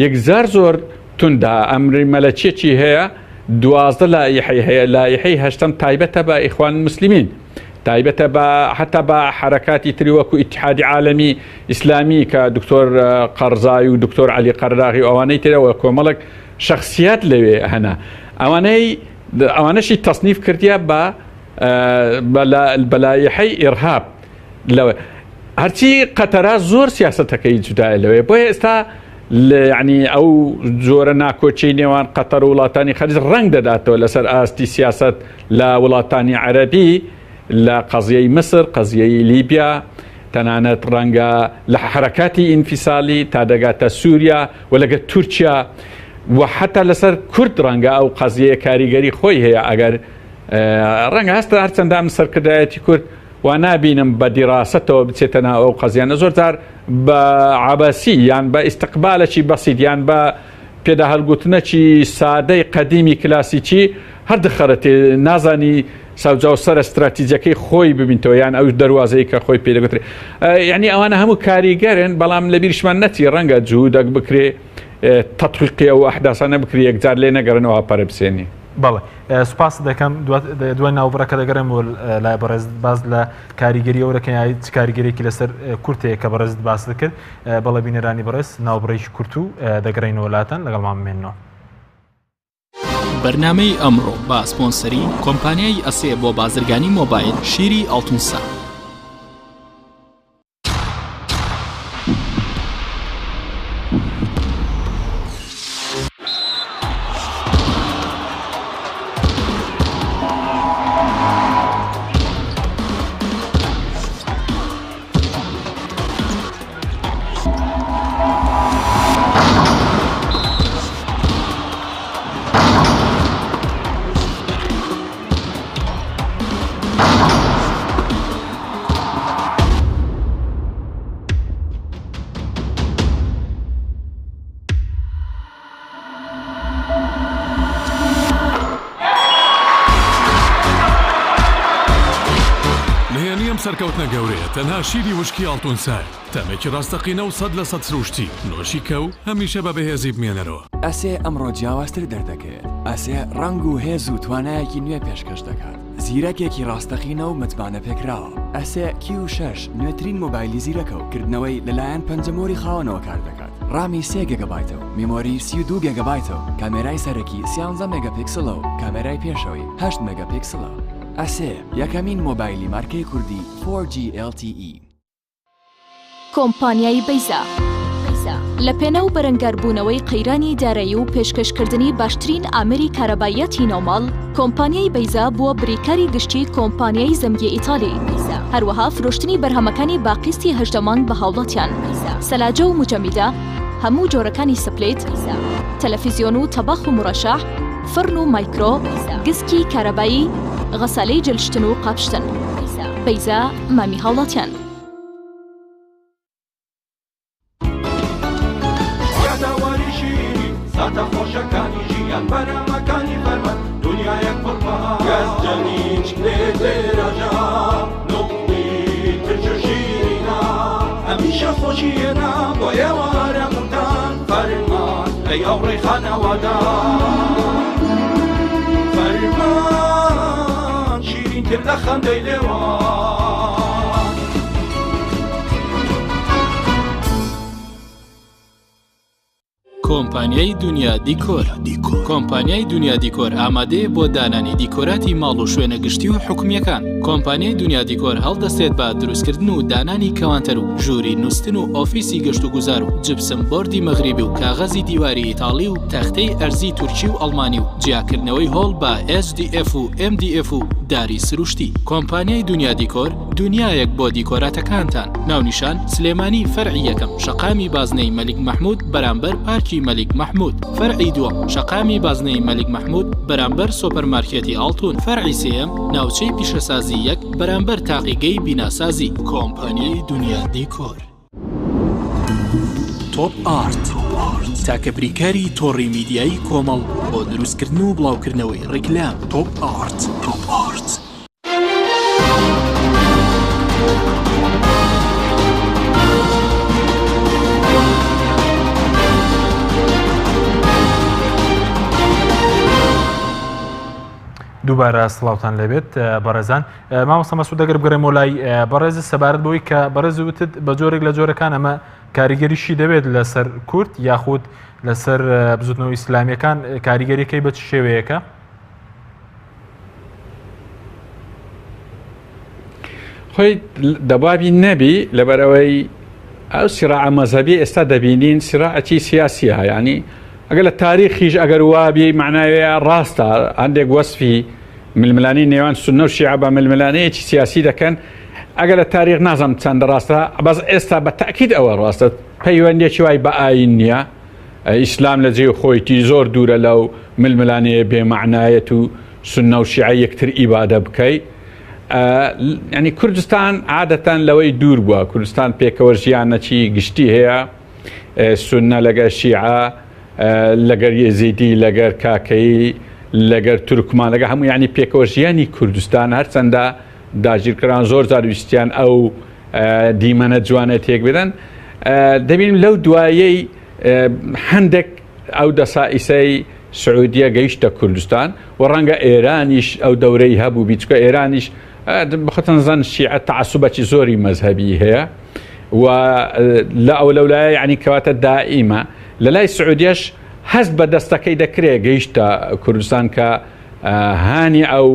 یەکزار زۆر توندا ئەمری مەلەچێکی هەیە 12 لایحەی هەیە لایحەی هەشتم تایبەتە بە ئیخوان المسلمین تایبەتە بە حتا بە حرەکاتی تری وەکو ئیتحادی عالەمی ئیسلامی کە دکتۆر قەرزای و دکتۆر عەلی قەرراغی و ئەوانەی ترەوە کۆمەڵک شخصیات لەوێ هەنا ئەوانەشی تەصنیف کردیا بە لایحەی ئیرهاب لەوێ هەرچی قەتەرا زۆر سیاسەتەکەی جودایە لەوێ بۆیە ئێستا ینی ئەو زۆرە ناکۆچەی نێوان قەتەر و وڵاتانی خەلیج ڕەنگ دەداتەوە لەسەر ئاستی سیاست لە وڵاتانی عەرەبی لە قەزیەی مسر قەزیەی لیبیا تەنانەت ڕەنگە لە حرەکاتی ئینفیسالی تا دەگاتە سووریا و لەگە تورکیا و حتا لەسەر کورد ڕەنگە ئەو قەزیە کاریگەری خۆی هەیە ئەگەر ڕەنگە هەستە هەرچەندە سەرکردایەتی کورد و نابینم بە دیڕاستەوە بچێتە ناو ئەو قەزیانە زۆر جار بە عەبەسی یان بە ئیستقبالێکی بەسیط یان بە پێدا هەڵگوتنەکی سادەی قەدیمی کلاسیکی هەردەخەرەتێ نازانی ساوجا و سەر استراتیجەکەی خۆی ببینتەوە یان ئەو دەواازەی کە خۆی پێدەگوترێ یعنی ئەوانە هەموو کاریگەرن بەڵام لە بیرشمان نەچی ڕەنگە جوودەک بکرێ تەطبیقی ئەو ئەحداسانە بکرێ یەکجار لێ نەگەڕنەوە پەرە بسێنی بەڵێ سوپاس دەکەم دوای ناوبڕەکە دەگەڕێم لای بەڕێز باز لە کاریگەری ئەوەکەی چ کاریگەرێکی لەسەر کورتەیە کە بەڕێز باس دەکرد بەڵێ بینەرانی بەڕێز ناوبڕێکی کورت و دەگەڕێنەوە وڵاتان لەگەڵمان بمێنەوە. بەرنامەی ئەمڕۆ با سپۆنسەری کۆمپانیای ئەسێ بۆ بازرگانی مۆبایل شیری ئەڵتونسا. سەرکەوتنە گەورەیە تەنها شیری وشکی ئەڵتونسای تەمێکی ڕاستەقینە و 100% سروشتی نۆشی کە و هەمیشە بە بەهێزی بمێنەرەوە. ئەسێ ئەمڕۆ جیاوازتر دەردەکەوێت. ئەسێ ڕنگ و هێز و توانایەکی نوێ پێشکەش دەکات. زیرەکێکی ڕاستەقینە و متمانە پێکراوە. ئەسێ Q6 نوێترین مۆبایلی زیرەکە و کردنەوەی لەلایەن پەنجەمۆری خاوەنەوە کار دەکات. ڕامی 3 گیگابایتە و میمۆری 32 گیگابایتە و کامێرای سەرەکی 13 مێگاپیکسلە و کامێرای پێشەوەی 8 مێگاپیکسلە. ئەسێ یەکەمین مۆبایلی مارکەی کوردی 4G LTE. کۆمپانیای بەیزا لە پێناو بەرەنگاربوونەوەی قەیرانی دارایی و پێشکەشکردنی باشترین ئامری کارەبایەتی ناوماڵ کۆمپانیای بەیزا بووە بریکاری گشتی کۆمپانیای زەمگی ئیتالی هەروەها فرۆشتنی بەرهەمەکانی باقیستی هەژدەمان بە هاوڵاتیان سەلاجە و موجەمیدە هەموو جۆرەکانی سپلێت تەلەڤیزیۆن و تەباخ و مڕەشەح فرن و مایکرۆ گسکی کارەبایی غەسالەی جلشتن و قاپشتن بەیزا مامی هاوڵاتیان. ساتە خۆشەکانی ژیان بەرەمەکانی فەرمەند دنیایەک بڕبا گەزجەنیچ لێرەژا نوقی ترچ ژیرینا هەمیشە خۆشیێنا بۆ ئێوارە موتان فەرمان ئەی ئەوڕێی خانەوادان فەرمان شیرینتر لە خەندەی لێوان. کۆمپانیای دنیا دیکۆر. کۆمپانیای دنیا دیکۆر ئامادەیە بۆ دانانی دیکۆراتی ماڵ و شوێنە گشتی و حکومیەکان. کۆمپانیای دنیا دیکۆر هەڵدەستێت بە دروستکردن و دانانی کەوانتەر و ژووری نووسن و ئۆفیسی گەشت و گوزار و جبسم بۆردی مەغریبی و کاغەزی دیواری ئیتاڵی و تەختەی ئەرزی تورکی و ئەڵمانی و جیاکردنەوەی هۆڵ بە SDF و MDF و داری سروشتی. کۆمپانیای دنیا دیکۆر دنیایەک بۆ دیکۆراتەکانتان. ناونیشان سلێمانی فەرعی یەکەم شەقامی بازنەی مەلیک مەحموود بەرامبەر پارکی مەلیک مەحموود. فەرعی دووەم شەقامی بازنەی مەلیک مەحموود بەرامبەر سۆپەرمارکێتی ئاڵتون. فەرعی سێیەم ناوچەی پیشەسازی یەک بەرامبەر تاقیگەی بیناسازی. کۆمپانیای دنیا دیکۆر. تۆپ ئارت تاکە بریکاری تۆڕی میدیایی کۆمەڵ بۆ دروستکردن و بڵاوکردنەوەی ڕیکلام. تۆپ ئارت. دووبارە سڵاوتان لەبێت بەڕێزان مامۆستا مەسعود ئەگەر بگەڕێمەوە لای بەڕێز سەبارەت بەوەی کە بەڕێز وتت بە جۆرێک لە جۆرەکان ئەمە کاریگەریشی دەبێت لەسەر کورد یاخود لەسەر بزوتنەوە ئیسلامیەکان کاریگەریەکەی بە چ شێوەیەکە؟ خۆی دەبابی نەبی لەبەرەوەی ئەو سیراع مەزهبی ئێستا دەبینین سیراعەتی سیاسیە ینی ئەگەر لە تاریخیش ئەگەر وابی معناوێ ڕاستە هەندێک وەسفی ململانی نێوان سونە و شیعە بە ململانەیەکی سیاسی دەکەن ئەگەر لە تاریخ نازانم چەندە ڕاستە بەس ئێستا بە تاکید ئەوە ڕاستە پەیوەندێکی وای بە ئاین نییە ئیسلام لە جێ خۆیتی زۆر دوورە لەو ململانەیە بێمەعنایەت و سونە و شیعە یەکتر ئیبادە بکەیت ینی کوردستان عادەتەن لەوەی دوور بووە کوردستان پێکەوە ژیانەکی گشتی هەیە سونە لەگەر شیعە لەگەر یێزیدی لەگەر کاکەی لەگەر تورکمان لەگە هەموو ینی پێکەوە ژیانی کوردستان هەرچەندە داگیرکران زۆر جارویستیان ئەو دیمەنە جوانە تێک بدەن دەبینیم لەو دوایەی هەندێک ئەو دەسائیسەی سعودیە گەیشتە کوردستان و ڕەنگە ئێرانیش ئەو دەورەی هەبوو بیچکە ئێرانیش بخەتەن زەن شیعە تەعەسوبەکی زۆری مەزهەبی هەیە و لە ئەو لەولایە ینی کەواتە دائیمە لە لای سعودیەش هەست بە دەستەکەی دەکرێت گەیشتە کوردستان کە هانی ئەو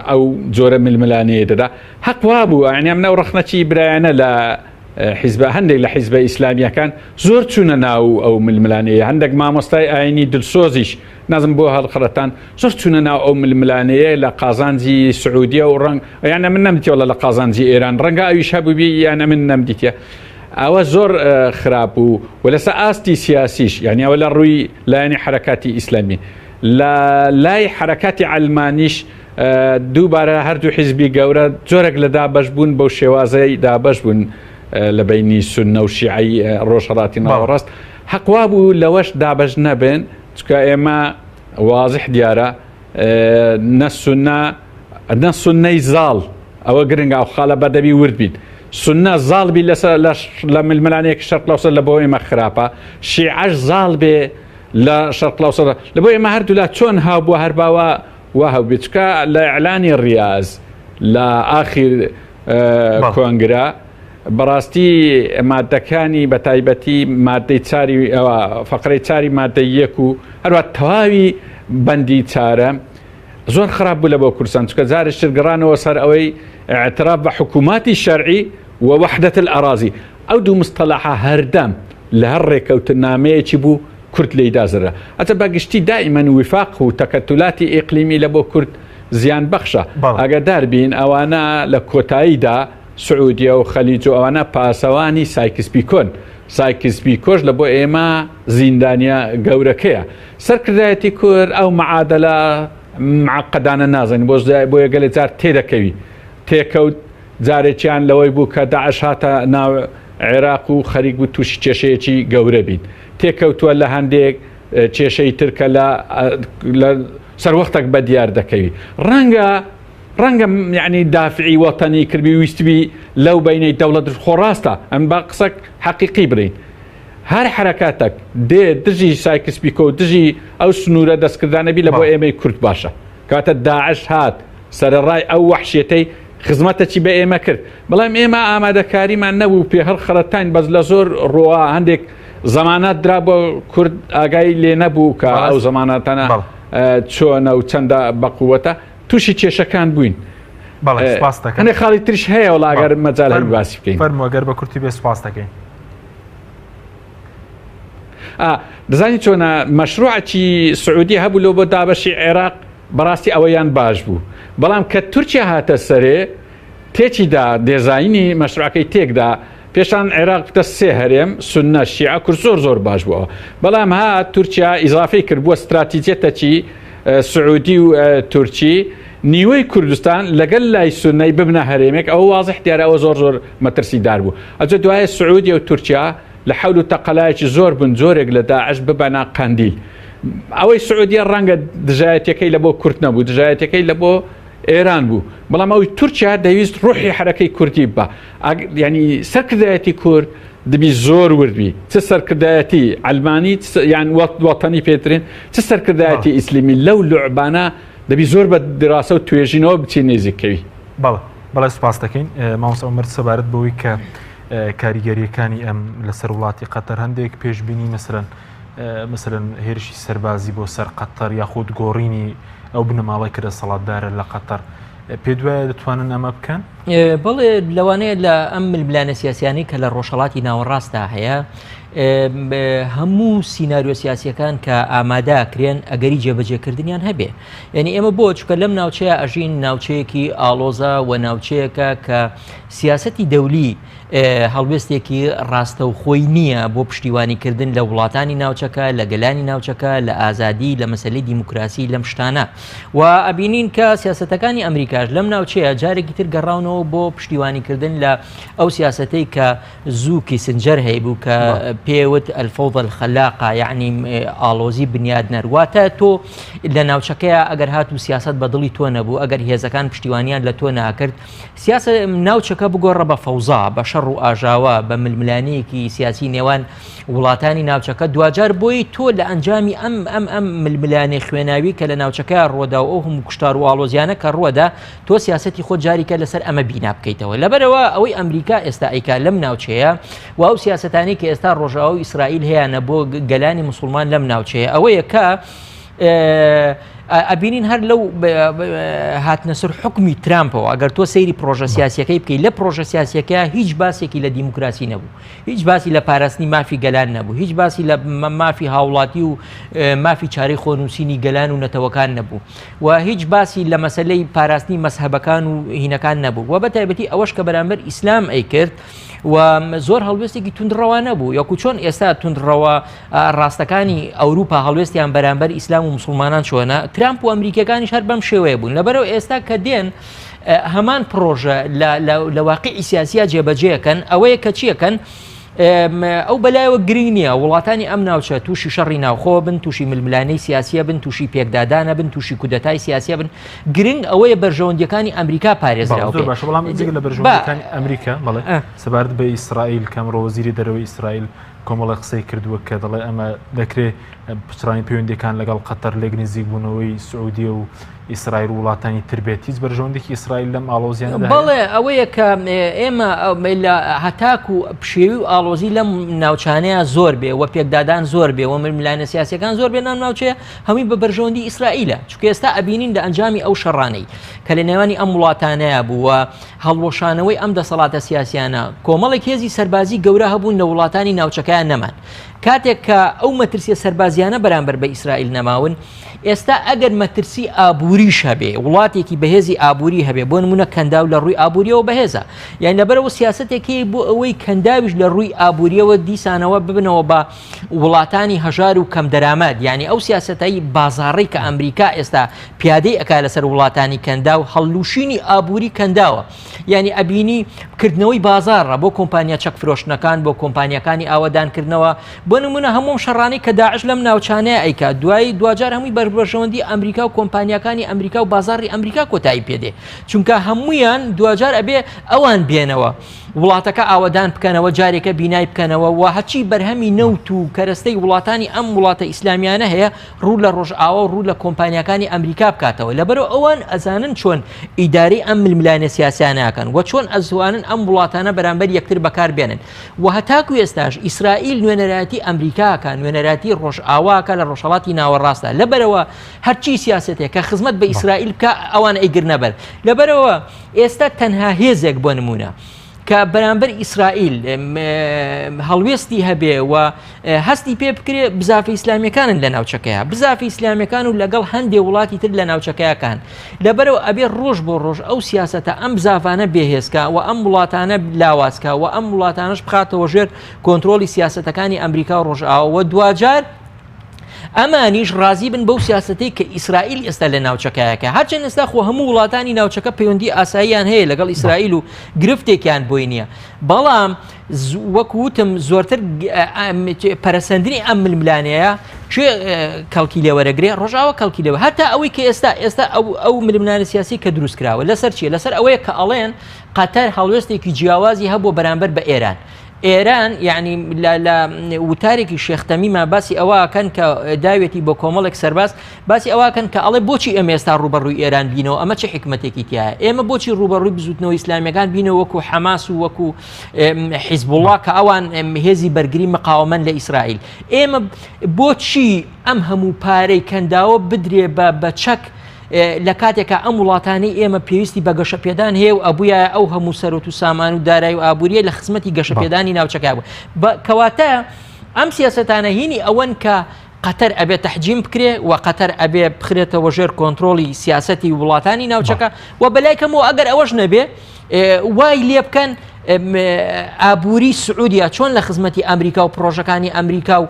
ئەو جۆرە ململانەیە دەدا حەق وابوو ینی ئەم نەو ڕەخنەکی برایانە لە حیزبە هەندێک لە حیزبە ئیسلامیەکان زۆر چوونە ناو ئەو ململانەیە هەندێک مامۆستای ئاینی دڵسۆزیش نازم بۆ هەڵخڕەتان زۆر چوونە ناو ئەو ململانەیە لە قازانجی سعودیە و ڕنگ یانە من نەمدیتەوە لە قازانجی ئێران ڕەنگە ئەویش هەبووبی یانە من نەمدیتە ئەوە زۆر خراپ بوو و لەسەر ئاستی سیاسیش یعنی ئەوە لە ڕووی لایەنی حرەکاتی ئیسلامی لە لای حرەکاتی عەلمانیش دووبارە هەردوو حیزبی گەورە جۆرێک لە دابەش بوون بەو شێوازەی دابەش بوون لە بینی سونە و شیعی ڕۆژهەڵاتی ناوەڕاست حەقوا بوو لەوەش دابەش نەبن چکە ئێمە وازح دیارە نە سونەی زاڵ ئەوە گرنگە ئەو خاڵە بەدەبی ورد بیت سونە زاڵ بی لە ململانەیەک شەرق لەوسەر لە بۆ ئێمە خراپە شیعەش زاڵ بێ لە شەرق لەوسەر لە بۆ ئێمە هەردوو لە چۆن هاوبووە هەر باوە وا هەبێت چکە لە ئیعلانی ڕیاز لە ئاخیر کۆنگرە بەڕاستی مادەکانی بە تایبەتی مادەی چاری فەقرەی چاری مادەی یەک و هەروە تەواوی بەندی چارە زۆر خراپ بوو لە بۆ کوردستان چکە جارش گەڕانەوە سەر ئەوەی اعتراف بە حکووماتی شەرعی و وەحدەت الئەراضی ئەو دوو مستەلاحە هەردەم لە هەر ڕێکەوتنامەیەکی بوو کورد لێی دازرە ئەتە بەگشتی دائیمەن وفاق و تەکەتولاتی ئیقلیمی لە بۆ کورد زیان بەخشە ئەگەدار بین ئەوانە لە کۆتاییدا سعودیە و خەلیج و ئەوانە پاسەوانی سایکس پیکۆش لە بۆ ئێمە زیندانیا گەورەکەیە سەرکردایەتی کورد ئەو معادلە معقدانە نازانین بۆ یەگەلێ جار تێدەکەوی تێکەوت جارێکیان لەوەی بوو کە داعش هاتە ناو عێراق و خەریک بوو تووشی کێشەیەکی گەورە بین تێکەوتووە لە هەندێک کێشەی ترکە لە سەروەختێک بە دیار دەکەوی ڕەنگە یعنی دافعی وەتەنی کردبی ویستبی لەو بینەی دەوڵەت خۆڕاستە ئەم با قسەک حەقیقی برین هەر حرەکاتێک دێ دژی سایکس پیکۆ دژی ئەو سنوورە دەستکردانەبی لە بۆ ئێمەی کورد باشە کاتە داعش هات سەرڕای ئەو وەحشیەتەی خزمەتەکی بە ئێمە کرد بەڵام ئێمە ئامادەکاریمان نەبوو پێ هەر خەرەتان بەس لە زۆر ڕۆوە هەندێک زەمانات درا بۆ کورد ئاگای لێ نەبوو کە ئەو زەماناتانە چۆنە و چەندە بەقووەتە تووشی کێشەکان بووین هەنێ خاڵی تریش هەیە وڵاگەر مەجال هەبی باسی بکەین فەرمووەگەر بە کورتی بێ سوپاس دەکەین دەزانی چۆنە مەشروعی سعودی هەبوو لەو بۆ دابەشی عێراق بەڕاستی ئەوەیان باش بوو بەڵام کە تورکیا هاتە سەرێ تێکیدا دێزاینی مەشروعەکەی تێکدا پێشان عێراق بدە سێ هەرێم سونە شیعە کورد زۆر باش بووەوە بەڵام هات تورکیا ئیزافەی کرد بووە استراتیجێتەکی سعودی و تورکی نیوەی کوردستان لەگەل لای سونەی ببنە هەرێمێک ئەوە وازح دیارە ئەوە زۆر مەترسیدار بوو ئەجە دوایە سعودی و تورکیا لە حەول و تەقەلایەکی زۆر بن جۆرێک لە داعش ببەنە قەندیل ئەوەی سعودیە ڕەنگە دژایەتەکەی لە بۆ کورد نەبوو دژایەتەکەی لە بۆ ئێران بوو بەڵام ئەوی تورکیا دەویست ڕوحی حرەکەی کوردی بە ینی سەرکردایەتی کورد دەبی زۆر وردبی چ سەرکردایەتی ئەلمانی یان وەتەنی پێترین چ سەرکردایەتی ئیسلیمی لەو لوعبانە دەبی زۆر بە دراسە و توێژینەوە بچین نێزیکەوی. بەڵێ سپاس دەکەین مامۆستا عومەر سەبارەت بەوەی کە کاریگەریەکانی ئەم لەسەر وڵاتی قەتەر هەندێک پێشبینی مثلەن هێرشی سەربازی بۆ سەر قەتەر یاخود گۆڕینی ئەو بنەماڵی کە دەسەڵاتدارە لە قەتەر پێ دوایە دەتوانن ئەمە بکەن؟ بەڵێ لەوانەیە لە ئەم ململانە سیاسیانی کە لە ڕۆژهەڵاتی ناوەڕاستدا هەیە هەموو سیناریۆ سیاسیەکان کە ئامادەکرێن ئەگەری جێبەجێکردنیان هەبێ. یعنی ئێمە بۆ چکە لەم ناوچەیە ئەژین ناوچەیەکی ئاڵۆزە و ناوچەیەکە کە سیاسەتی دەولی هەڵوێستێکی ڕاستەوخۆی نییە بۆ پشتیوانیکردن لە وڵاتانی ناوچەکە لە گەلانی ناوچەکە لە ئازادی لە مەسەلەی دیموکراسی لەم شتانە و ئەبینین کە سیاسەتەکانی ئەمریکاش لەم ناوچەیە جارێکی تر گەڕاونەوە بۆ پشتیوانیکردن لە ئەو سیاسەتەی کە زوو کیسنجەر هەیبوو کە پێوت الفەوضە الخەلاقە یعنی ئاڵۆزی بنیاد نەرواتە تۆ لە ناوچەکەیە ئەگەر هاتوو سیاست بە دڵی تۆ نەبوو ئەگەر هێزەکان پشتیوانیان لە تۆ ناکرد سیاسە ناوچەکە بگۆڕە بە فەوزا بە شەڕ و ئاژاوە بە ململانەیەکی سیاسی نێوان وڵاتانی ناوچەکە دوجار بۆی تۆ لە ئەنجامی ئەم ململانەی خوێناوی کە لە ناوچەکە ڕۆدا و ئەو هەموو کوشتار و ئاڵۆزیانە کە ڕۆدا تۆ سیاسەتی خۆ جاریکە لەسەر ئەمە بینا بکەیتەوە لەبەرەوە ئەوەی ئەمریکا ئێستا ئەیکا لەم ناوچەیە و ئەو سیاسەتانی کە ئێستا ڕۆژاوە و ئیسرائیل هەیەە بۆ گەلانی مسلمان لەم ناوچەیە ئەوەیە کە ئەبینین هەر لەو هاتنەسەر حکمی ترامپەوە ئەگەر تۆ سەیری پرۆژە سیاسیەکەی بکەیت لە پرۆژە سیاسیەکە هیچ باسێکی لە دیموکراسی نەبوو هیچ باسی لە پاراستنی مافی گەلان نەبوو هیچ باسی لە مافی هاوڵاتی و مافی چارەی خۆنووسینی گەلان و نەتەوەکان نەبوو و هیچ باسی لە مەسەلەی پاراستنی مەسهەبەکان و هینەکان نەبوو و بەتایبەتی ئەوەش کە بەرامبەر ئیسلام ئەیکرد و زۆر هەڵوێستێکی توندڕەوە نەبوو یاکو چۆن ئێستا توندڕەوە ڕاستەکانی ئەوروپا هەڵوێستیان بەرامبەر ئیسلام و مسلمانان چۆنە ترامپ و ئەمریکەکانیش هەر بەم شێوەیە بوون لەبەرەوە ئێستا کە دێن هەمان پرۆژە لە واقعی سیاسیە جێبەجێەکەن ئەوەیە کە چیەکەن ئەو بەلایەوە گرنگ نییە وڵاتانی ئەم ناوچە تووشی شەڕی ناوخۆ بن تووشی ململانەی سیاسیە بن تووشی پێکدادانە بن تووشی کودەتای سیاسیە بن گرنگ ئەوەیە بەرژەوەندیەکانی ئەمریکا پارێزراوە باش بەڵام لە بەرژەوەندیەکانی ئەمریکا بەڵێ سەبارەت بە ئیسرائیل کەمڕۆ وەزیری دەرەوەی ئیسرائیل کۆمەڵە قسەی کردووە کە دەڵێ ئەمە دەکرێت پچڕانی پەیوەندیەکان لەگەڵ قەتەر لێک نزیک بوونەوەی سعودیە و ئیسرائیل و وڵاتانی تربێت هیچ بەرژەوەندێکی ئیسرائیل لەم ئاڵۆزیانە بەڵێ ئەوەیە کە ئێمە لە هەتاک و پشێوی و ئاڵۆزی لەم ناوچانەیە زۆر بێ و پێکدادان زۆر بێ و ململانە سیاسیەکان زۆر بێ نام ناوچەیە هەمووی بە بەرژەوەندی ئیسرائیلە چونکە ئێستا ئەبینین لە ئەنجامی ئەو شەڕانەی کە لە نێوانی ئەم وڵاتانەیە بووە هەڵوەشانەوەی ئەم دەسەڵاتە سیاسیانە کۆمەڵێک هێزی سەربازی گەورە هەبوون لە وڵاتانی ناوچەکەیان نەمان کاتێک کە ئەو مەترسیە سەربازیانە بەرامبەر بە ئیسرائیل نەماون ئێستا ئەگەر مەترسی ئابووریش هەبێ وڵاتێکی بەهێزی ئابووری هەبێ بۆ نمونە کەنداو لە ڕووی ئابووریەوە بەهێزە یان لەبەرەوە سیاسەتێکی بۆ ئەوەی کەنداویش لە ڕووی ئابووریەوە دیسانەوە ببنەوە بە وڵاتانی هەژار و کەم دەرامەت یعنی ئەو سیاسەتایی بازاڕی کە ئەمریکا ئێستا پیادەی ئەکا لەسەر وڵاتانی کەندا و هەڵلوشینی ئابووری کەنداوە یعنی ئەبینی کردنەوەی بازارڕە بۆ کۆمپانیا چەک فرۆشتنەکان بۆ کۆمپانیەکانی ئاوەدانکردنەوە بۆ نمونە هەموم شەڕانی کە داعش لەم ناوچانەیە ئەیکا دوجار هەمووی بەرژەوەندی ئەمریکا و کۆمپانیەکانی ئەمریکا و بازاڕی ئەمریکا کۆتایی پێدێ چونکە هەمویان دوجار ئەبێ ئەوان بێنەوە وڵاتەکە ئاوەدان بکەنەوە جارێکە بینای بکەنەوە و هەچی بەرهەمی نەوت و کەرەستەی وڵاتانی ئەم وڵاتە ئیسلامیانە هەیە ڕوو لە ڕۆژئاوا و ڕوو لە کۆمپانیەکانی ئەمریکا بکاتەوە لەبەرەوە ئەوان ئەزانن چۆن ئیداری ئەم ململانە سیاسیانەکەن و چۆن ئەزوانن ئەم وڵاتانە بەرامبەر یەکتر بەکار بێنن و هەتاکو ئێستاش ئیسرائیل نوێنەراتی ئەمریکاکە نوێنەراتی ڕۆژئاواکە لە ڕۆژهەڵاتی ناوەڕاستە لەبەرەوە هەرچی سیاسەتێک کە خزمەت بە ئیسرائیل بکە ئەوان ئەیگرنەبەر لەبەرەوە ئێستا تەنها هێزێک بۆ نمونە کە بەرامبەر ئیسرائیل هەڵوێستی هەبێ و هەستی پێ بکرێ بزافی ئیسلامیەکانن لە ناوچەکەیە بزافی ئیسلامیەکان و لەگەڵ هەندێک وڵاتی تر لە ناوچەکەیەکان لەبەرەوە ئەبێ ڕۆژ بۆ ڕۆژ ئەو سیاسەتە ئەم بزافانە بێهێزکە و ئەم وڵاتانە لاوازکە و ئەم وڵاتانش بخاتەوە ژێر کۆنتترۆلی سیاسەتەکانی ئەمریکا و ڕۆژئاوا و دوجار ئەمانیش ڕازی بن بەو سیاسەتەی کە ئیسرائیل ئێستا لە ناوچەکەیەکە هەرچەند ئێستا خۆ هەموو وڵاتانی ناوچەکە پەیوەندی ئاساییان هەیە لەگەڵ ئیسرائیل و گرفتێکیان بۆی نییە بەڵام وەکوتم زۆرتر پەرەسەندنی ئەم ململانەیە کوێ کەڵکی لێوەرەگرێ ڕۆژاوە کەڵکی لێوە هەتا ئەوەی کە ئێستا ئەو ململانە سیاسی کە دروست کراوە لەسەر چیە لەسەر ئەوەیە کە ئەڵێن قەتەر هەڵوێستێکی جیاوازی هەبوو بەرامبەر بە ئێران ئێران یعنی لە وتارێکی شێختەمیمە باسی ئەوەکەن کە داوێتی بۆ کۆمەڵێک سەرباز باسی ئەوەکەن کە ئەڵێ بۆچی ئەمە ئێستا ڕوبەڕووی ئێران بینەوە ئەمە چه حکمتێکی تایە ئێمە بۆچی ڕوبەڕووی بزوتنەوە ئیسلامیەکان بینەوە وەکو حەماس و وەکو حیزبوڵڵا کە ئەوان هێزی بەرگری مقاومەن لە ئیسرائیل ئێمە بۆچی ئەم هەموو پارەی کەنداوە بدرێ بە چەک لە کاتێکە ئەم وڵاتانی ئێمە پێویستی بە گەشەپێدان هەیە و ئەبووە ئەو هەموو سەرۆت و سامان و دارایی و ئابووریە لە خزمەتی گەشەپێدانی ناوچەکە بوو کەواتە ئەم سیاسەتانە هینی ئەوەن کە قەتەر ئەبێت تەحجیم بکرێ و قەتەر ئەبێ بخرێتەوە ژێر کۆنتترۆلی سیاسەتی وڵاتانی ناوچەکە و بەلایکەمەوە ئەگەر ئەوەش نەبێ وای لێ بکەن ئابووری سعودیا چۆن لە خزمەتی ئەمریکا و پرۆژەکانی ئەمریکا و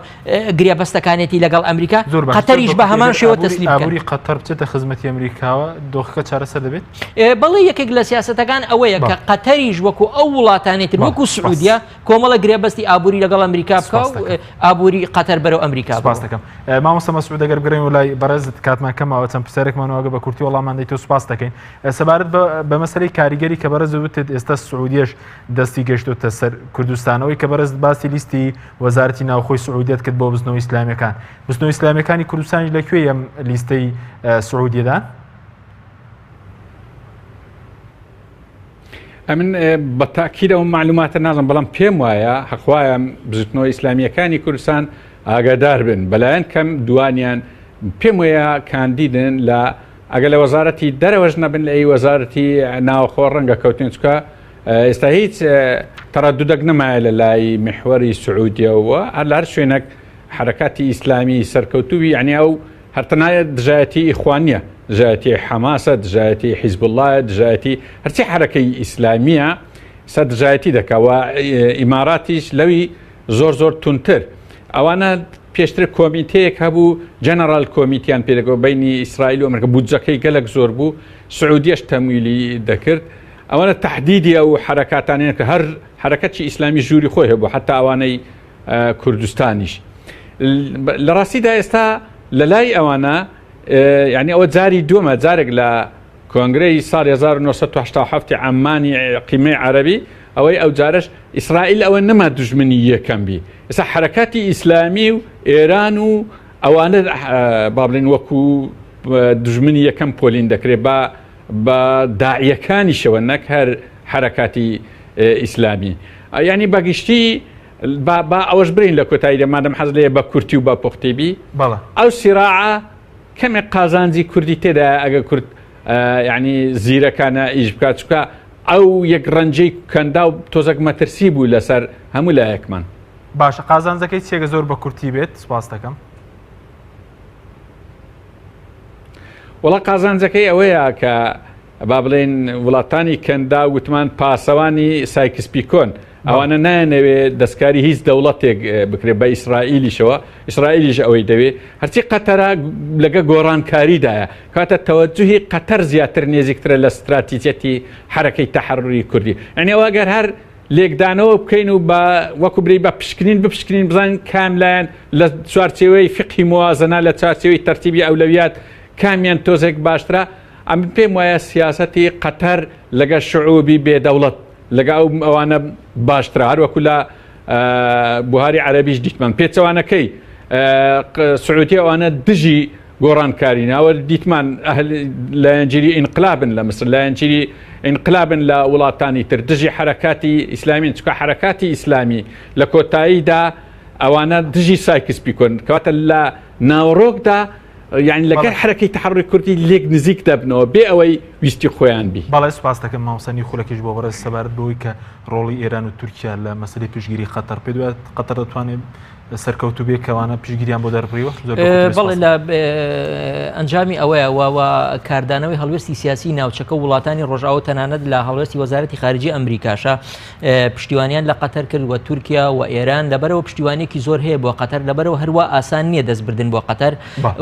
گرێبەستەکانێتی لەگەڵ ئەمریکا قەتەریش بە هەمان شێوە تەسلیم ئابووری قەتەر بچێتە خزمەتی ئەمریکاوە دۆخەکە چارەسەر دەبێت بەڵێ یەکێک لە سیاسەتەکان ئەوەیە کە قەتەریش وەکو ئەو وڵاتانێتتر وەکو سعودیا کۆمەڵە گرێبەستی ئابووری لەگەڵ ئەمریکا بکە و ئابووری قەتەر بەرەو ئەمریکا سپاس دەکەم مامۆستا مەسعود ئەگەر بگەڕێین وڵای بەڕێزت کاتمان کەماوە چەند پرسیارێکمانەوە بە کورتی وەڵامان دەیت و سپاس دەکەین سەبارەت بە مەسەلەی کاریگەری کە بەڕێز وتت ئێستا سعودیەش دەستی گەشتوتە سەر کوردستانەوەی کە بەرز باسی لیستی وەزارەتی ناوخۆی سعودیەت کرد بۆ بزنەوەی ئیسلامیەکان بزنەوەی ئیسلامیەکانی کوردستانی لەکوێ ئەم لیستەی سعودیەدان ئەمن بە تاکیدەوە معلوماتە نازم بەڵام پێم وایە حەقوایە بزنەوەی ئیسلامیەکانی کوردستان ئاگادار بن بەلایەن کەم دوانیان پێم وایە کاندیدن لە ئەگە لە وەزارەتی دەرەوەش نەبن لە ئەی وەزارەتی ناوخۆ ڕەنگە کەوتێن چکە ئێستا هیچ تەڕەدودەک نەمایە لە لای محوەری سعودیەوە هەر لە هەر شوێنێک حرەکاتی ئیسلامی سەرکەوتووی یعنی ئەو هەرتەنایە دژایەتی ئیخوانیە دژایەتی حەماسە دژایەتی حیزبوڵڵایە دژایەتی هەرچی حرەکەی ئیسلامیە سە دژایەتی دەکەوە ئیماراتیش لەوی زۆر تونتر ئەوانە پێشتر کۆمیتەیەک هەبوو جەنەرال کۆمیتیان پێدەگەوە بینی ئیسرائیل و ئەمریکا بودجەکەی گەلک زۆر بوو سعودیەش تەمویلی دەکرد ئەوانە تەحدیدی ئەو حرەکاتانەیە کە هەر حرەکەتی ئیسلامی ژووری خۆی هەبوو حتا ئەوانەی کوردستانیش لە ڕاستیدا ئێستا لە لای ئەوانە یعنی ئەوە جاری دووەمە جارێک لە کۆنگرەی ساڵ 1970 عەمانی قیمەی عەرەبی ئەوەی ئەو جارش ئیسرائیل ئەوە نەما دوژمنی یەکەم بی ئێستا حرەکاتی ئیسلامی و ئێران و ئەوانە با بڵێن وەکو دوژمنی یەکەم پۆلین دەکرێت بە داعیەکانیشەوە نەک هەر حرەکاتی ئیسلامی ینی بەگشتی با ئەوەش برین لە کۆتایی دەمادەم حەز لێ بە کورتی و بە پوختیبی ئەو سیراعە کەمێک قازانجی کوردی تێدا ئەگە کورد ینی زیرەکانە ئیش بکات چکە ئەو یەک ڕەنجەی کەندا و تۆزەک مەترسی بوو لەسەر هەموو لایەکمان باشە قازانجەکەی چێگە زۆر بە کورتی بێت سپاس دەکەم وڵا قازانجەکەی ئەوەیە کە با بڵێن وڵاتانی کەندا وتمان پاسەوانی سایکس پیکۆن ئەوانە نایەنەوێ دەستکاری هیچ دەوڵەتێک بکرێت بە ئیسرائیلیشەوە ئیسرائیلیش ئەوەی دەوێت هەرچی قەتەرە لەگە گۆڕانکاریدایە کاتە تەوەجوهی قەتەر زیاتر نێزیکترە لە استراتیجەتی حرەکەی تەحەڕوری کوردی ئەنی ئەوەگەر هەر لێکدانەوە بکەین و وەکو بری بە پشکنین بپشکنین بزانین کاملایەن لە چوارچێوەی فقهی موازنە لە چوارچێوەی تەرتیبی ئەولەویات کامیان تۆزێک باشترە ئەم پێم وایە سیاسەتی قەتەر لەگە شعوبی بێدەوڵەت لەگە ئەوانە باشترە هەروەکو لە بوهاری عەرەبیش دیتمان پێچەوانەکەی سعودی ئەوانە دژی گۆڕانکاری ناوە دیتمان لە ئەنجیری ئینقلابن لە مصر لە ئەنجیری ئینقلابن لە وڵاتانی تر دژی حرەکاتی ئیسلامی چکە حرەکاتی ئیسلامی لە کۆتاییدا ئەوانە دژی سایکس پیکۆن کەواتە لە ناوڕۆکدا یعنی لەگەر حرەکەی تەحەڕوری کوردی لێک نزیک دەبنەوە بێ ئەوەی ویستی خۆیان بی بەڵێ سپاس دەکەم مامۆستا خولەکیش بۆ بەڕێز سەبارەت بەوەی کە ڕۆڵی ئێران و تورکیا لە مەسەلەی پشتگیری قەتەر پێ دوێت قەتەر دەتوانێت سەرکەوتو بێ کەوانە پشتگیریان بۆ دەربڕیوە بەڵێ لە ئەنجامی ئەوەیە و کاردانەوەی هەڵوێستی سیاسی ناوچەکە وڵاتانی ڕۆژاوە تەنانەت لە هەڵوێستی وەزارەتی خارجی ئەمریکاشە پشتیوانیان لە قەتەر کرد و تورکیا و ئێران لەبەرەوە پشتیوانێکی زۆر هەیە بۆ قەتەر لەبەرەوە هەروە ئاسان نییە دەستبردن بۆ قەتەر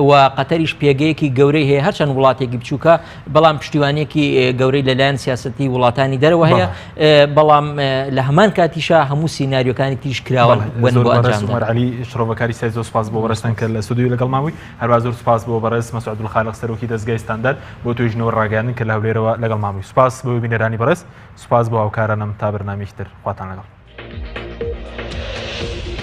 و قەتەریش پێگەیەکی گەورەی هەیە هەرچەند وڵاتێکی بچووکە بەڵام پشتیوانێکی گەورەی لەلایەن سیاسەتی وڵاتانی دەرەوە هەیە بەڵام لە هەمان کاتیشە هەموو سیناریۆکانی تیش کراوە بۆ ئەنجام علی شڕۆڤەکاری سای زۆر سپاس بۆ بەڕێستان کە لە سودوی لەگەڵ ماوەی هەروە زۆر سپاس بۆ بەڕێز مەسعود عەبدولخالق سەرۆکی دەستگای ستاندارد بۆ توێژنەوە ڕاگەیاندن کە لە هەولێرەوە لەگەڵ ماوەی سپاس بۆ بینەرانی بەڕێز سپاس بۆ هاوکارانم تا بەرنامەیەکی تر خواتان لەگەڵ Thank you.